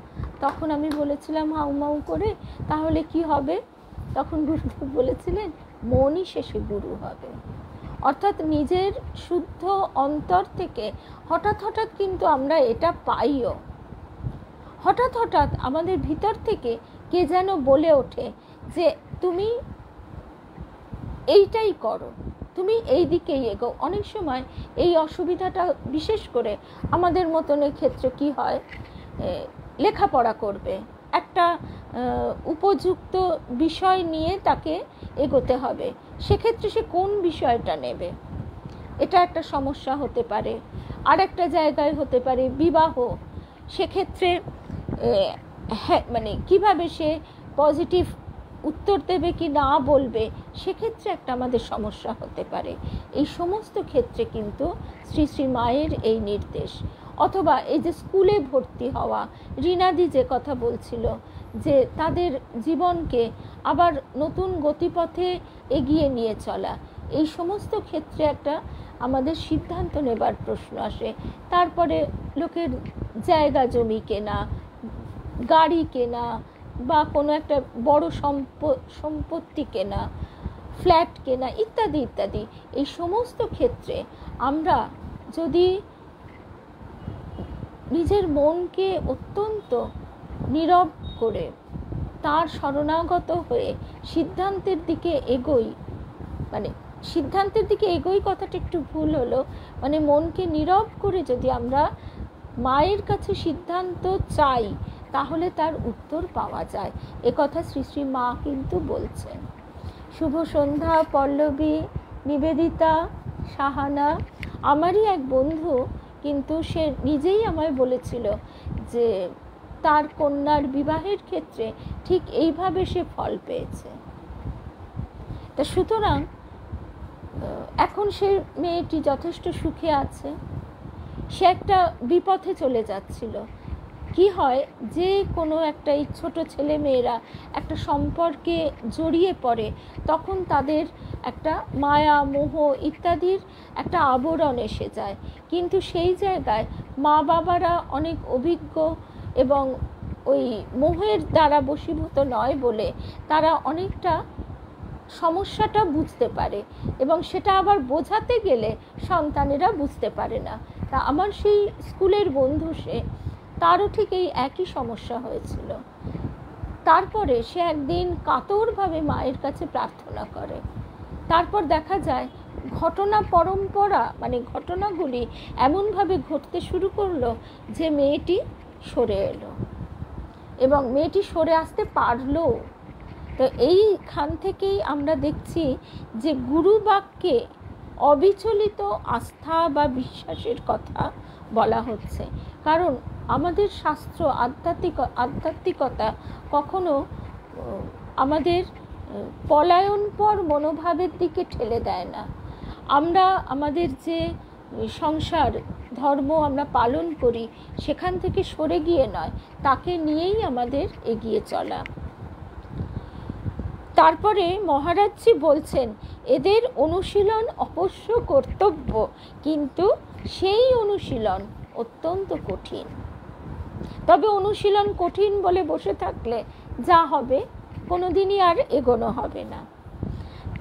তখন আমি বলেছিলাম হাউমাউ করে, তাহলে কি হবে? তখন গুরুদেব বলেছিলেন মনই শেষে গুরু হবে। অর্থাৎ নিজের শুদ্ধ অন্তর থেকে হঠাৎ হঠাৎ কিন্তু আমরা এটা পাইও। হঠাৎ হঠাৎ আমাদের ভিতর থেকে কে যেন বলে ওঠে যে তুমি এইটাই করো, তুমি এই দিকেই এগো। অনেক সময় এই অসুবিধাটা বিশেষ করে আমাদের মতনের ক্ষেত্রে কি হয়, লেখাপড়া করবে, একটা উপযুক্ত বিষয় নিয়ে তাকে এগোতে হবে, সেক্ষেত্রে সে কোন বিষয়টা নেবে, এটা একটা সমস্যা হতে পারে। আর একটা জায়গায় হতে পারে বিবাহ, সেক্ষেত্রে হ্যাঁ মানে কিভাবে সে পজিটিভ উত্তর দেবে কি না বলবে, সেক্ষেত্রে একটা আমাদের সমস্যা হতে পারে। এই সমস্ত ক্ষেত্রে কিন্তু শ্রী শ্রী মায়ের এই নির্দেশ। অথবা এই যে স্কুলে ভর্তি হওয়া, রিনাদি যে কথা বলছিল যে তাদের জীবনকে আবার নতুন গতিপথে এগিয়ে নিয়ে চলা, এই সমস্ত ক্ষেত্রে একটা আমাদের সিদ্ধান্ত নেবার প্রশ্ন আসে। তারপরে লোকের জায়গা জমি কেনা, গাড়ি কেনা, বা কোনো একটা বড় সম্পত্তি কেনা, ফ্ল্যাট কেনা, ইত্যাদি ইত্যাদি। এই সমস্ত ক্ষেত্রে আমরা যদি নিজের মনকে অত্যন্ত নীরব করে তার শরণাগত হয়ে সিদ্ধান্তের দিকে এগোই, মানে সিদ্ধান্তের দিকে এগোই কথাটা একটু ভুল হলো, মানে মনকে নীরব করে যদি আমরা মায়ের কাছে সিদ্ধান্ত চাই, তাহলে তার উত্তর পাওয়া যায়। একথা শ্রী শ্রী মা কিন্তু বলছেন। শুভ সন্ধ্যা পল্লবী, নিবেদিতা, সাহানা। আমারই এক বন্ধু, কিন্তু সে নিজেই আমায় বলেছিল যে তার কন্যার বিবাহের ক্ষেত্রে ঠিক এইভাবে সে ফল পেয়েছে। তা সুতরাং এখন সে মেয়েটি যথেষ্ট সুখে আছে। সে একটা বিপথে চলে যাচ্ছিল। কি হয়, যে কোনো একটা এই ছোটো ছেলে মেয়েরা একটা সম্পর্কে জড়িয়ে পড়ে, তখন তাদের একটা মায়া মোহ ইত্যাদির একটা আবরণ এসে যায়। কিন্তু সেই জায়গায় মা বাবারা অনেক অভিজ্ঞ এবং ওই মোহের দ্বারা বশীভূত নয় বলে তারা অনেকটা সমস্যাটা বুঝতে পারে, এবং সেটা আবার বোঝাতে গেলে সন্তানেরা বুঝতে পারে না। তা আমার সেই স্কুলের বন্ধু, সে তারও ঠিক এই একই সমস্যা হয়েছিল। তারপরে সে একদিন কাতরভাবে মায়ের কাছে প্রার্থনা করে। তারপর দেখা যায় ঘটনা পরম্পরা, মানে ঘটনাগুলি এমনভাবে ঘটতে শুরু করলো যে মেয়েটি সরে এলো, এবং মেয়েটি সরে আসতে পারলো। তো এইখান থেকেই আমরা দেখছি যে গুরু বাক্যে অবিচলিত আস্থা বা বিশ্বাসের কথা বলা হচ্ছে। কারণ আমাদের শাস্ত্র আধ্যাত্মিকতা কখনো আমাদের পলায়নপর মনোভাবের দিকে ঠেলে দেয় না। আমরা আমাদের যে সংসার ধর্ম আমরা পালন করি, সেখান থেকে সরে গিয়ে নয়, তাকে নিয়েই আমাদের এগিয়ে চলা। তারপরে মহারাজজি বলছেন, এদের অনুশীলন অবশ্য কর্তব্য, কিন্তু সেই অনুশীলন অত্যন্ত কঠিন। তবে অনুশীলন কঠিন বলে বসে থাকলে যা হবে, কোনোদিনই আর এগোনো হবে না।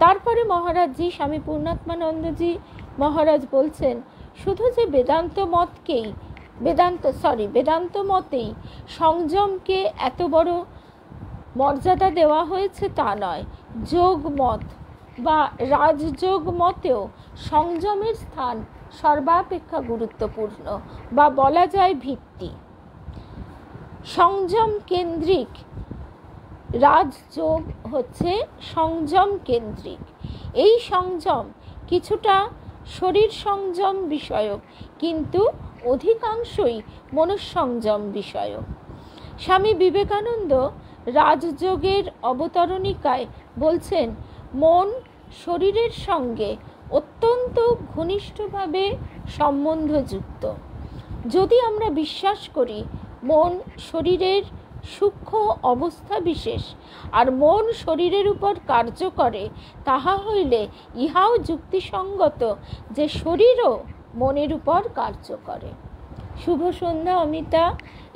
তারপরে মহারাজজি, স্বামী পূর্ণাত্মানন্দজি মহারাজ বলছেন, শুধু যে বেদান্ত মতেই সংযমকে এত বড় মর্যাদা দেওয়া হয়েছে তা নয়। যোগ মত বা রাজযোগ মতেও সংযমের স্থান সর্বাপেক্ষা গুরুত্বপূর্ণ, বা বলা যায় ভিত্তি। সংযম কেন্দ্রিক রাজযোগ হচ্ছে সংযম কেন্দ্রিক। এই সংযম কিছুটা শরীর সংযম বিষয়ক, কিন্তু অধিকাংশই মনঃসংযম বিষয়ক। স্বামী বিবেকানন্দ রাজযোগের অবতরণিকায় বলছেন, মন শরীরের সঙ্গে অত্যন্ত ঘনিষ্ঠভাবে সম্বন্ধযুক্ত। যদি আমরা বিশ্বাস করি মন শরীরের সূক্ষ্ম অবস্থা বিশেষ, আর মন শরীরের উপর কার্য করে, তাহা হইলে ইহাও যুক্তিসঙ্গত যে শরীরও মনের উপর কার্য করে। শুভ সন্ধ্যা অমিতা।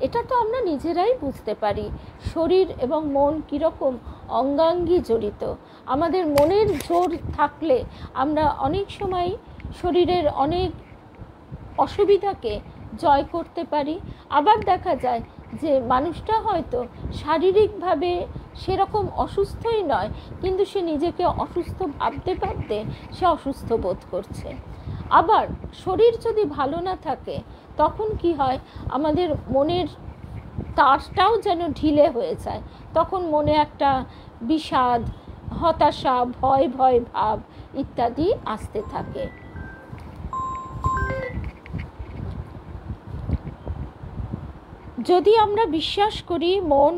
এটা তো আমরা নিজেরাই বুঝতে পারি, শরীর এবং মন কীরকম অঙ্গাঙ্গি জড়িত। আমাদের মনের জোর থাকলে আমরা অনেক সময় শরীরের অনেক অসুবিধাকে জয় করতে পারি। আবার দেখা যায় যে মানুষটা হয়তো শারীরিকভাবে সেরকম অসুস্থই নয়, কিন্তু সে নিজেকে অসুস্থ ভাবতে ভাবতে সে অসুস্থ বোধ করছে। আবার শরীর যদি ভালো না থাকে, তখন কি হয়, আমাদের মনের তারটাও যেন ঢিলে হয়ে যায়। তখন মনে একটা বিষাদ, হতাশা, ভয় ভাব ইত্যাদি আসতে থাকে। যদি আমরা বিশ্বাস করি মন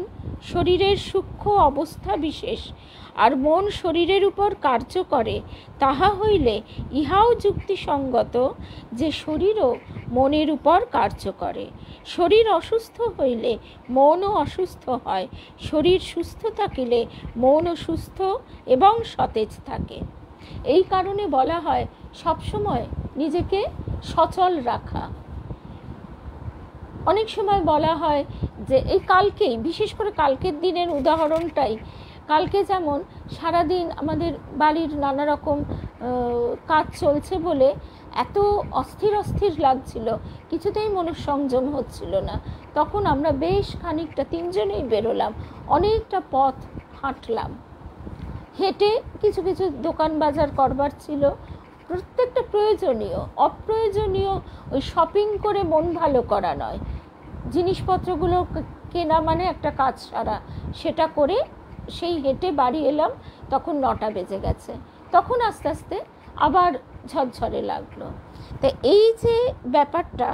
শরীরের সূক্ষ্ম অবস্থা বিশেষ, আর মন শরীরের উপর কার্য করে, তাহা হইলে ইহাও যুক্তিসঙ্গত যে শরীরও মনের উপর কার্য করে। শরীর অসুস্থ হইলে মনও অসুস্থ হয়, শরীর সুস্থ থাকিলে মনও সুস্থ এবং সতেজ থাকে। এই কারণে বলা হয়, সবসময় নিজেকে সচল রাখা। অনেক সময় বলা হয় যে এই কালকেই, বিশেষ করে কালকের দিনের উদাহরণটাই, কালকে যেমন সারাদিন আমাদের বাড়ির নানা রকম কাজ চলছে বলে এত অস্থির অস্থির লাগছিল, কিছুতেই মনঃসংযম হচ্ছিল না। তখন আমরা বেশ খানিকটা, 3 জনেই বেরোলাম, অনেকটা পথ হাঁটলাম। হেঁটে কিছু কিছু দোকান বাজার করবার ছিল, প্রত্যেকটা প্রয়োজনীয়, অপ্রয়োজনীয় ওই শপিং করে মন ভালো করা নয়, জিনিসপত্রগুলো কেনা মানে একটা কাজ সারা, সেটা করে সেই হেঁটে বাড়ি এলাম। তখন 9টা বেজে গেছে। তখন আস্তে আস্তে আবার ঝরঝরে লাগলো। তো এই যে ব্যাপারটা,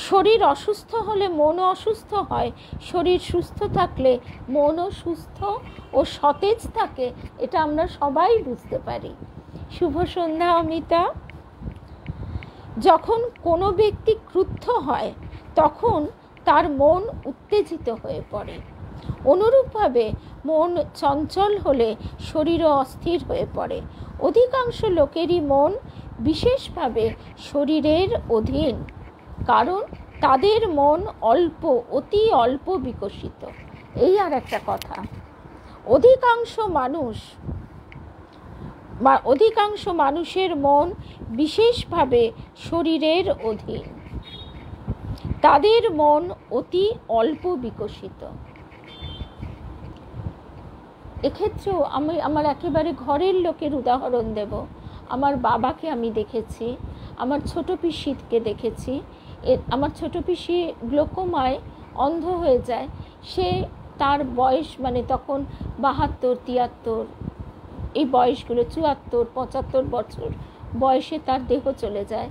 শরীর অসুস্থ হলে মনও অসুস্থ হয়, শরীর সুস্থ থাকলে মনও সুস্থ ও সতেজ থাকে, এটা আমরা সবাই বুঝতে পারি। শুভ সন্ধ্যা অমিতা। যখন কোনো ব্যক্তি ক্রুদ্ধ হয় তখন তার মন উত্তেজিত হয়ে পড়ে। অনুরূপভাবে মন চঞ্চল হলে শরীরও অস্থির হয়ে পড়ে। অধিকাংশ লোকেরই মন বিশেষভাবে শরীরের অধীন, কারণ তাদের মন অল্প, অতি অল্প বিকশিত। এই আর একটা কথা, অধিকাংশ মানুষের মন বিশেষভাবে শরীরের অধীন, তাদের মন অতি অল্প বিকশিত। এক্ষেত্রেও আমি আমার একেবারে ঘরের লোকের উদাহরণ দেব। আমার বাবাকে আমি দেখেছি, আমার ছোট পিসিকে দেখেছি। আমার ছোট পিসি গ্লোকোমায় অন্ধ হয়ে যায়। সে, তার বয়স মানে তখন 72, 73, এই বয়সগুলো 74, 75 বছর বয়সে তার দেহ চলে যায়।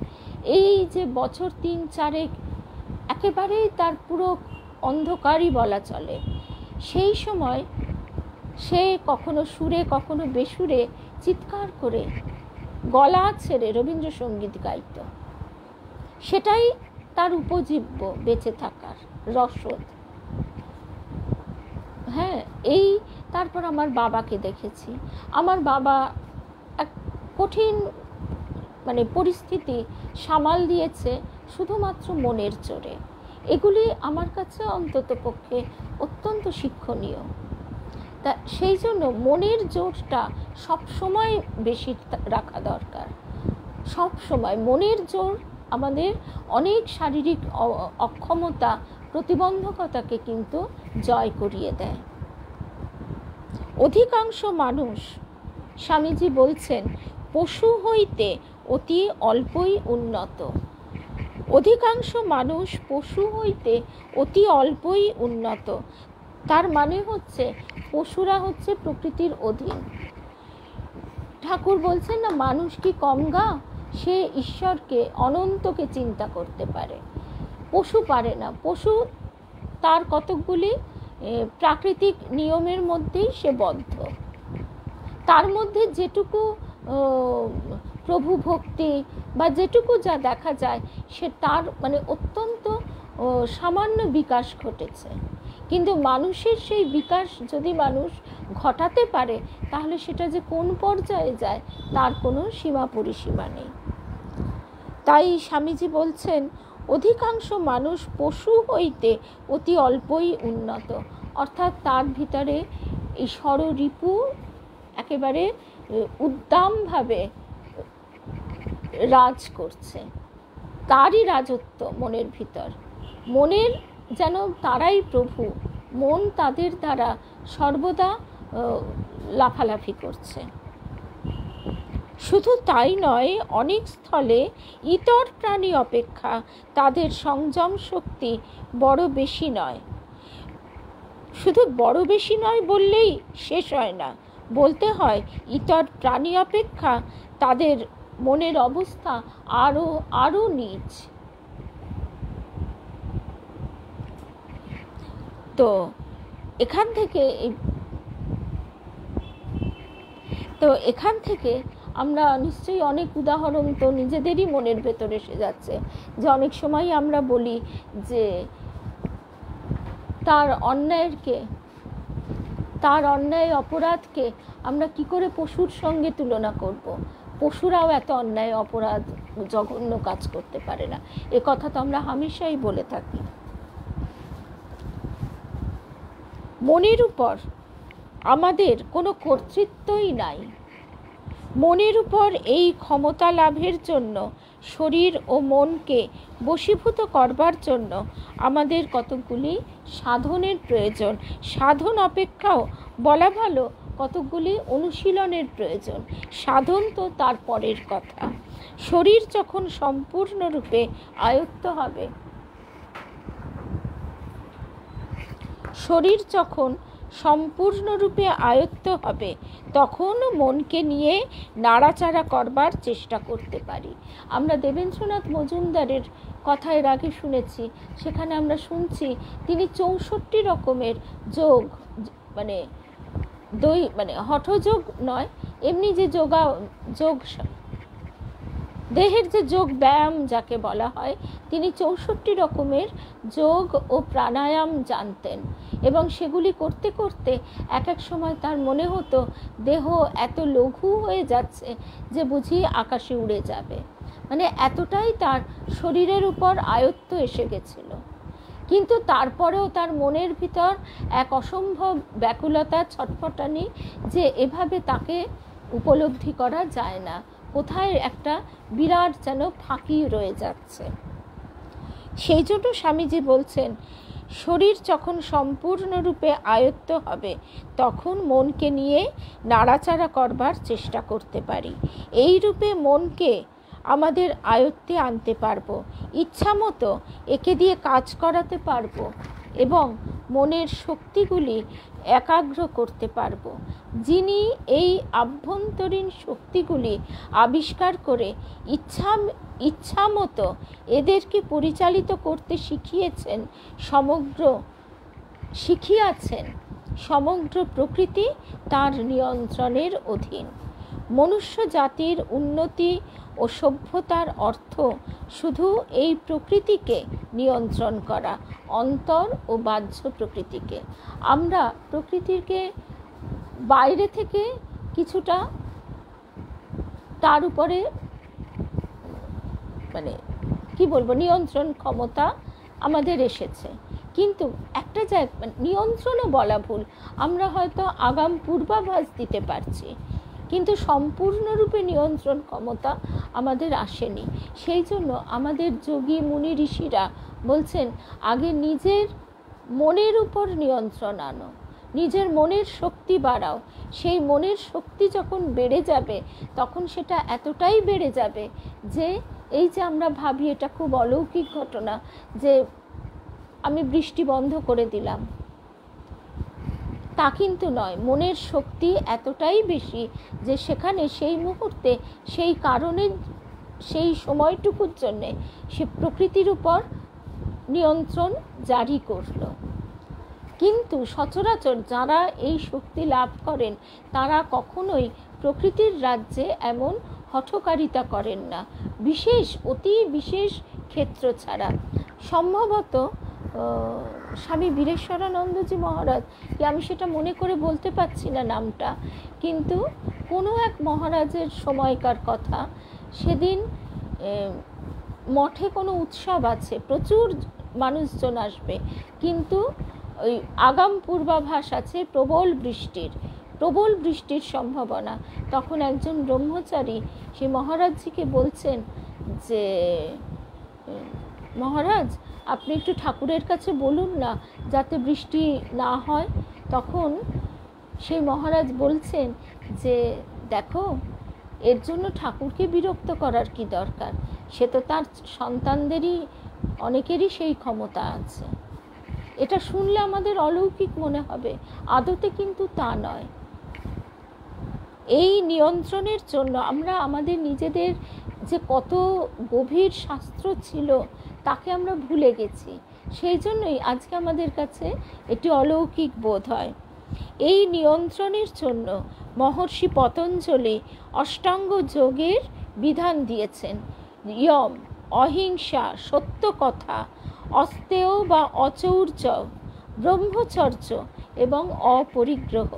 এই যে বছর 3-4 একেবারেই তার পুরো অন্ধকারই বলা চলে। সেই সময় সে কখনো সুরে কখনো বেসুরে চিৎকার করে গলা ছেড়ে রবীন্দ্রসঙ্গীত গাইত। সেটাই তার উপজীব্য, বেঁচে থাকার রসদ। হ্যাঁ, এই তারপর আমার বাবাকে দেখেছি। আমার বাবা এক কঠিন মানে পরিস্থিতি সামাল দিয়েছে শুধুমাত্র মনের জোরে। এগুলি আমার কাছে অন্তত পক্ষে অত্যন্ত শিক্ষণীয়। তা সেই জন্য মনের জোরটা সবসময় বেশি রাখা দরকার। সব সময় মনের জোর আমাদের অনেক শারীরিক অক্ষমতা, প্রতিবন্ধকতাকে কিন্তু জয় করিয়ে দেয়। অধিকাংশ মানুষ, স্বামীজি বলছেন, পশু হইতে অতি অল্পই উন্নত। অধিকাংশ মানুষ পশু হইতে অতি অল্পই উন্নত। তার মানে হচ্ছে পশুরা হচ্ছে প্রকৃতির অধীন। ঠাকুর বলছেন না, মানুষ কি কম গা, সে ঈশ্বরকে, অনন্তকে চিন্তা করতে পারে, পশু পারে না। পশু তার কতকগুলি প্রাকৃতিক নিয়মের মধ্যেই সে বদ্ধ। তার মধ্যে যেটুকু প্রভু ভক্তি বা যেটুকু যা দেখা যায়, সে তার মানে অত্যন্ত সামান্য বিকাশ ঘটেছে। কিন্তু মানুষের সেই বিকাশ যদি মানুষ ঘটাতে পারে, তাহলে সেটা যে কোন পর্যায়ে যায় তার কোনো সীমা পরিসীমা নেই। তাই স্বামীজি বলছেন, অধিকাংশ মানুষ পশু হইতে অতি অল্পই উন্নত। অর্থাৎ তার ভিতরে এই ষড়রিপু একেবারে উদ্দামভাবে রাজ করছে, তারই রাজত্ব মনের ভিতর। মনের যেন তারাই প্রভু, মন তাদের দ্বারা সর্বদা লাফালাফি করছে। শুধু তাই নয়, অনেক স্থলে ইতর প্রাণী অপেক্ষা তাদের সংযম শক্তি বড় বেশি নয়। শুধু বড় বেশি নয় বললেই শেষ হয় না, বলতে হয় ইতর প্রাণী অপেক্ষা তাদের মনের অবস্থা আরও আরও নীচ। তো এখান থেকে আমরা নিশ্চয়ই অনেক উদাহরণ তো নিজেদেরই মনের ভেতরে এসে যাচ্ছে, যে অনেক সময় আমরা বলি যে তার তার অন্যায় অপরাধকে আমরা কি করে পশুর সঙ্গে তুলনা করব? পশুরাও এত অন্যায় অপরাধ জঘন্য কাজ করতে পারে না। এ কথা তো আমরা হামেশাই বলে থাকি। মনের উপর আমাদের কোনো কর্তৃত্বই নাই। মনের উপর এই ক্ষমতা লাভের জন্য শরীর ও মনকে বশীভূত করবার জন্য আমাদের কতকগুলি সাধনের প্রয়োজন। সাধন অপেক্ষাও বলা ভালো কতকগুলি অনুশীলনের প্রয়োজন। সাধন তো তার পরের কথা। শরীর যখন সম্পূর্ণরূপে আয়ত্ত হবে, শরীর যখন সম্পূর্ণরূপে আয়ত্ত হবে তখন মনকে নিয়ে নাড়াচাড়া করবার চেষ্টা করতে পারি। আমরা দেবেন্দ্রনাথ মজুমদারের কথা এর আগে শুনেছি, সেখানে আমরা শুনছি তিনি 64 রকমের যোগ, মানে হঠযোগ নয়, এমনি যে যোগ দেহের যে যোগ ব্যায়াম যাকে বলা হয়, তিনি 64 রকমের যোগ ও প্রাণায়াম জানতেন এবং সেগুলি করতে করতে এক এক সময় তার মনে হতো দেহ এত লঘু হয়ে যাচ্ছে যে বুঝি আকাশে উড়ে যাবে। মানে এতটাই তার শরীরের উপর আয়ত্ত এসে গেছিল। কিন্তু তারপরেও তার মনের ভিতর এক অসম্ভব ব্যাকুলতা, ছটফটানি, যে এভাবে তাকে উপলব্ধি করা যায় না, কোথায় একটা বিরাট যেন ফাঁকি রয়ে যাচ্ছে। সেই জন্য স্বামীজি বলছেন, শরীর যখন সম্পূর্ণরূপে আয়ত্ত হবে তখন মনকে নিয়ে নাড়াচাড়া করবার চেষ্টা করতে পারি। এই রূপে মনকে আমাদের আয়ত্তে আনতে পারবো, ইচ্ছা মতো একে দিয়ে কাজ করাতে পারবো এবং মনের শক্তিগুলি একাগ্র করতে পারবো। যিনি এই আভ্যন্তরীণ শক্তিগুলি আবিষ্কার করে ইচ্ছা মতো এদেরকে পরিচালিত করতে শিখিয়েছেন, সমগ্র প্রকৃতি তার নিয়ন্ত্রণের অধীন। মনুষ্য জাতির উন্নতি ও সভ্যতার অর্থ শুধু এই প্রকৃতিকে নিয়ন্ত্রণ করা, অন্তর ও বাহ্য প্রকৃতিকে। আমরা প্রকৃতিকে বাইরে থেকে কিছুটা তার উপরে নিয়ন্ত্রণ ক্ষমতা আমাদের এসেছে, কিন্তু একটা জায়গা নিয়ন্ত্রণও বলা ভুল, আমরা হয়তো আগাম পূর্বাভাস দিতে পারছি, কিন্তু সম্পূর্ণরূপে নিয়ন্ত্রণ ক্ষমতা আমাদের আসেনি। সেই জন্য আমাদের যোগী মুনি ঋষিরা বলছেন, আগে নিজের মনের উপর নিয়ন্ত্রণ আনো, নিজের মনের শক্তি বাড়াও। সেই মনের শক্তি যখন বেড়ে যাবে তখন সেটা এতটাই বেড়ে যাবে যে এই যে আমরা ভাবি এটা খুব অলৌকিক ঘটনা যে আমি বৃষ্টি বন্ধ করে দিলাম, তা কিন্তু নয়। মনের শক্তি এতটাই বেশি যে সেখানে সেই মুহূর্তে, সেই কারণে, সেই সময়টুকুর জন্যে সে প্রকৃতির উপর নিয়ন্ত্রণ জারি করলো। কিন্তু সচরাচর যারা এই শক্তি লাভ করেন তারা কখনোই প্রকৃতির রাজ্যে এমন হঠকারিতা করেন না, অতি বিশেষ ক্ষেত্র ছাড়া। সম্ভবত স্বামী বীরেশ্বরানন্দজি মহারাজ, কি আমি সেটা মনে করে বলতে পারছি না নামটা, কিন্তু কোনো এক মহারাজের সময়কার কথা, সেদিন মঠে কোনো উৎসব আছে, প্রচুর মানুষজন আসবে, কিন্তু ওই আগাম পূর্বাভাস আছে প্রবল বৃষ্টির সম্ভাবনা। তখন একজন ব্রহ্মচারী সেই মহারাজজিকে বলছেন যে, মহারাজ আপনি একটু ঠাকুরের কাছে বলুন না যাতে বৃষ্টি না হয়। তখন সেই মহারাজ বলছেন যে, দেখো, এর জন্য ঠাকুরকে বিরক্ত করার কি দরকার, সে তো তার সন্তানদেরই অনেকেরই সেই ক্ষমতা আছে। এটা শুনলে আমাদের অলৌকিক মনে হবে, আদতে কিন্তু তা নয়। এই নিয়ন্ত্রণের জন্য আমরা আমাদের নিজেদের যে কত গভীর শাস্ত্র ছিল তাকে আমরা ভুলে গেছি, সেই জন্যই আজকে আমাদের কাছে এটি অলৌকিক বোধ হয়। এই নিয়ন্ত্রণের জন্য মহর্ষি পতঞ্জলি অষ্টাঙ্গ যোগের বিধান দিয়েছেন। ইয়ম, অহিংসা, সত্য কথা, অস্তেয় বা অচৌর্য, ব্রহ্মচর্য, এবং অপরিগ্রহ,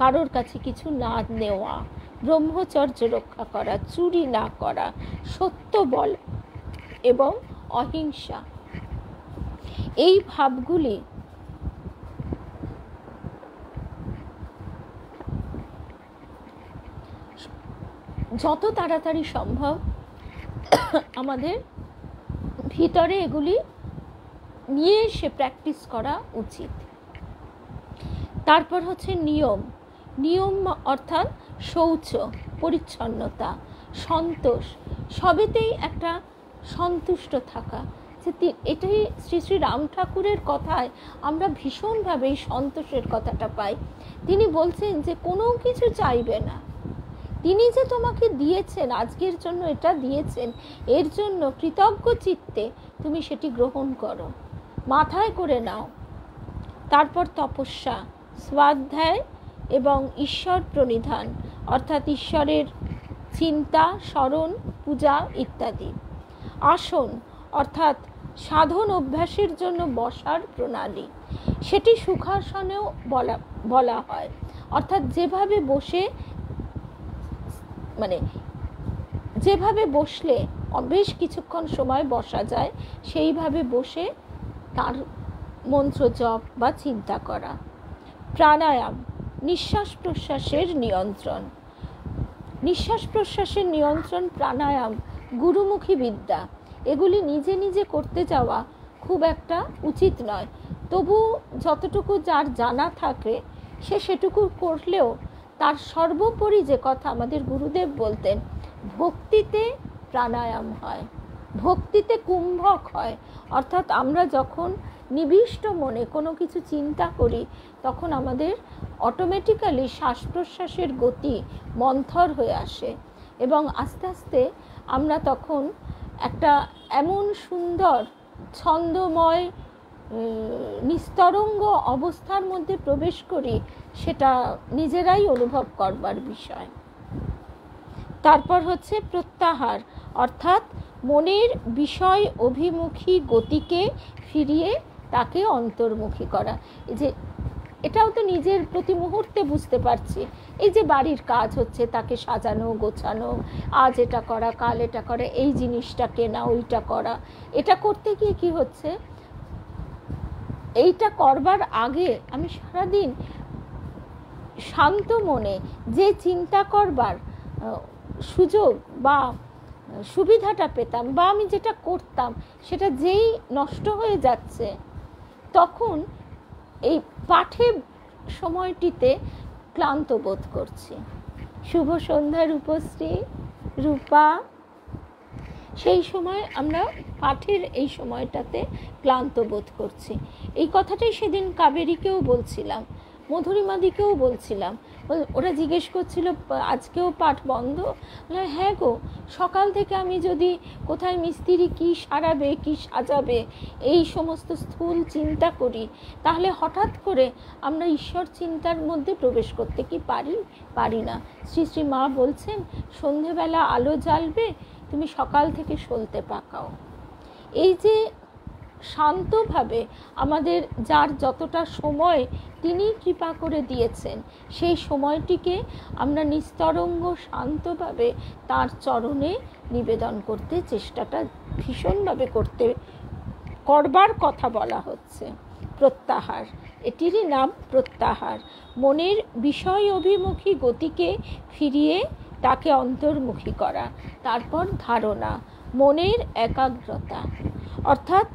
কারোর কাছে কিছু না নেওয়া, ব্রহ্মচর্য রক্ষা করা, চুরি না করা, সত্য বল এবং অহিংসা, এই ভাবগুলি যত তাড়াতাড়ি সম্ভব আমাদের ভিতরে এগুলি নিয়ে এসে প্র্যাকটিস করা উচিত। তারপর হচ্ছে নিয়ম। নিয়ম অর্থাৎ শৌচ, পরিচ্ছন্নতা, সন্তোষ, সবেতেই একটা সন্তুষ্ট থাকা। যে এটাই শ্রী শ্রী রাম ঠাকুরের কথায় আমরা ভীষণভাবে এই সন্তোষের কথাটা পাই। তিনি বলছেন যে কোনো কিছু চাইবে না, তিনি যে তোমাকে দিয়েছেন, আজকের জন্য এটা দিয়েছেন, এর জন্য কৃতজ্ঞ চিত্তে তুমি সেটি গ্রহণ করো, মাথায় করে নাও। তারপর তপস্যা, স্বাধ্যায় এবং ঈশ্বর প্রণিধান অর্থাৎ ঈশ্বরের চিন্তা, স্মরণ, পূজা ইত্যাদি। আসন অর্থাৎ সাধন অভ্যাসের জন্য বসার প্রণালী, সেটি সুখাসনেও বলা হয়। অর্থাৎ যেভাবে বসলে বেশ কিছুক্ষণ সময় বসা যায়, সেইভাবে বসে তার মন্ত্র জপ বা চিন্তা করা। প্রাণায়াম, নিঃশ্বাস প্রশ্বাসের নিয়ন্ত্রণ। নিঃশ্বাস প্রশ্বাসের নিয়ন্ত্রণ, প্রাণায়াম, গুরুমুখী বিদ্যা, এগুলি নিজে নিজে করতে যাওয়া খুব একটা উচিত নয়। তবু যতটুকু যার জানা থাকে সে সেটুকু করলেও তার সর্বোপরি যে কথা আমাদের গুরুদেব বলতেন, ভক্তিতে প্রাণায়াম হয়, ভক্তিতে কুম্ভক হয়। অর্থাৎ আমরা যখন নিবিষ্ট মনে কোনো কিছু চিন্তা করি তখন আমাদের অটোমেটিক্যালি শ্বাস প্রশ্বাসের গতি মন্থর হয়ে আসে এবং আস্তে আস্তে আমরা তখন একটা এমন সুন্দর ছন্দময় নিস্তরঙ্গ অবস্থার মধ্যে প্রবেশ করি, সেটা নিজেরাই অনুভব করবার বিষয়। তারপর হচ্ছে প্রত্যাহার, অর্থাৎ মনের বিষয় অভিমুখী গতিকে ফিরিয়ে তাকে অন্তর্মুখী করা। এই যে এটাও তো নিজের প্রতি মুহূর্তে বুঝতে পারছি, এই যে বাড়ির কাজ হচ্ছে তাকে সাজানো গোছানো, আজ এটা করা কাল এটা করা, এই জিনিসটা কেনা ওইটা করা, এটা করতে গিয়ে কি হচ্ছে, এইটা করবার আগে আমি সারাদিন শান্ত মনে যে চিন্তা করবার সুযোগ বা সুবিধাটা পেতাম বা আমি যেটা করতাম সেটা যেই নষ্ট হয়ে যাচ্ছে, তখন এই পাঠে সময়টিতে ক্লান্ত বোধ করছি। শুভ সন্ধ্যা রূপশ্রী, রূপা। সেই সময় আমরা পাঠের এই সময়টাতে ক্লান্ত বোধ করছি। এই কথাটাই সেদিন কাবেরীকেও বলছিলাম, মধুরিমাদিকেও বলছিলাম। ওরা জিজ্ঞেস করছিল আজকেও পাঠ বন্ধ? হ্যাঁ গো, সকাল থেকে আমি যদি কোথায় মিস্ত্রি কি সারাবে কি সাজাবে এই সমস্ত স্থূল চিন্তা করি, তাহলে হঠাৎ করে আমরা ঈশ্বর চিন্তার মধ্যে প্রবেশ করতে কি পারি না। শ্রী শ্রী মা বলছেন সন্ধেবেলা আলো জ্বালবে, তুমি সকাল থেকে সলতে পাকাও। এই যে শান্তভাবে আমাদের যার যতটা সময় তিনি কৃপা করে দিয়েছেন, সেই সময়টিকে আমরা নিস্তরঙ্গ শান্তভাবে তার চরণে নিবেদন করতে চেষ্টাটা ভীষণভাবে করবার কথা বলা হচ্ছে। প্রত্যাহার, এটিরই নাম প্রত্যাহার। মনের বিষয় অভিমুখী গতিকে ফিরিয়ে তাকে অন্তর্মুখী করা। তারপর ধারণা, মনের একাগ্রতা, অর্থাৎ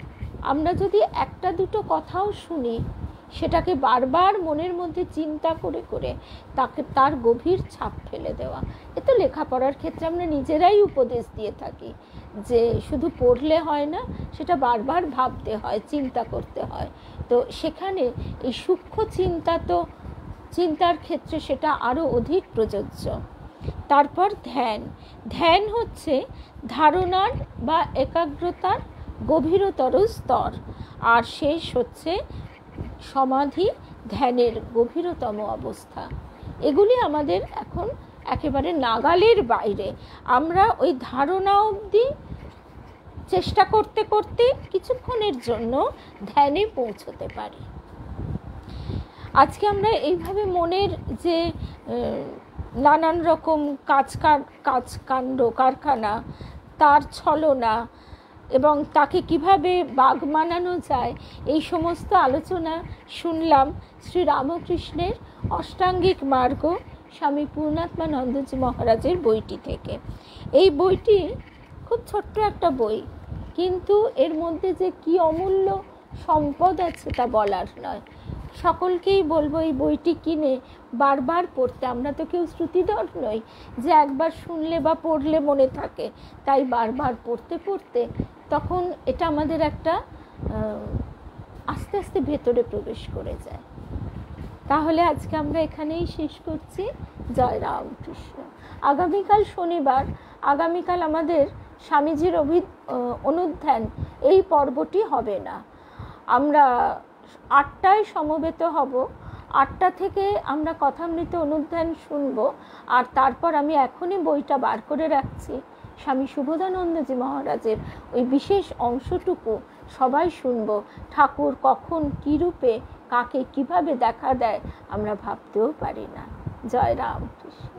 আমরা যদি একটা দুটো কথাও শুনি সেটাকে বারবার মনের মধ্যে চিন্তা করে করে তার গভীর ছাপ ফেলে দেওয়া। এ তো লেখাপড়ার ক্ষেত্রে আমরা নিজেরাই উপদেশ দিয়ে থাকি যে শুধু পড়লে হয় না, সেটা বারবার ভাবতে হয়, চিন্তা করতে হয়। তো সেখানে এই সূক্ষ্ম চিন্তার ক্ষেত্রে সেটা আরও অধিক প্রযোজ্য। তারপর ধ্যান হচ্ছে ধারণার বা একাগ্রতার গভীরতর স্তর, আর শেষ হচ্ছে সমাধি, ধ্যানের গভীরতম অবস্থা। এগুলি আমাদের এখন একেবারে নাগালের বাইরে। আমরা ওই ধারণা অবধি চেষ্টা করতে করতে কিছুক্ষণের জন্য ধ্যানে পৌঁছতে পারি। আজকে আমরা এইভাবে মনের যে নানান রকম কাজকাণ্ড কারখানা, তার ছলনা এবং তাকে কিভাবে বাঘ মানানো যায়, এই সমস্ত আলোচনা শুনলাম শ্রী রামকৃষ্ণের অষ্টাঙ্গিক মার্গ স্বামী পূর্ণাত্মানন্দজি মহারাজের বইটি থেকে। এই বইটি খুব ছোট্ট একটা বই, কিন্তু এর মধ্যে যে কি অমূল্য সম্পদ আছে তা বলার নয়। সকলকেই বলবো এই বইটি কিনে বারবার পড়তে। আমরা তো কেউ শ্রুতিধর নই যে একবার শুনলে বা পড়লে মনে থাকে, তাই বারবার পড়তে পড়তে তখন এটা আমাদের একটা আস্তে আস্তে ভেতরে প্রবেশ করে যায়। তাহলে আজকে আমরা এখানেই শেষ করছি। জয় রামকৃষ্ণ। আগামীকাল শনিবার, আগামীকাল আমাদের স্বামীজির অনুধ্যান এই পর্বটি হবে না। আমরা 8টায় সমবেত হব, 8টা থেকে আমরা কথামৃত অনুধ্যান শুনব। আর তারপর আমি এখনই বইটা বার করে রাখছি, স্বামী শুভদানন্দজি মহারাজের ওই বিশেষ অংশটুকু সবাই শুনব। ঠাকুর কখন কী রূপে কাকে কিভাবে দেখা দেয় আমরা ভাবতেও পারি না। জয় রামকৃষ্ণ।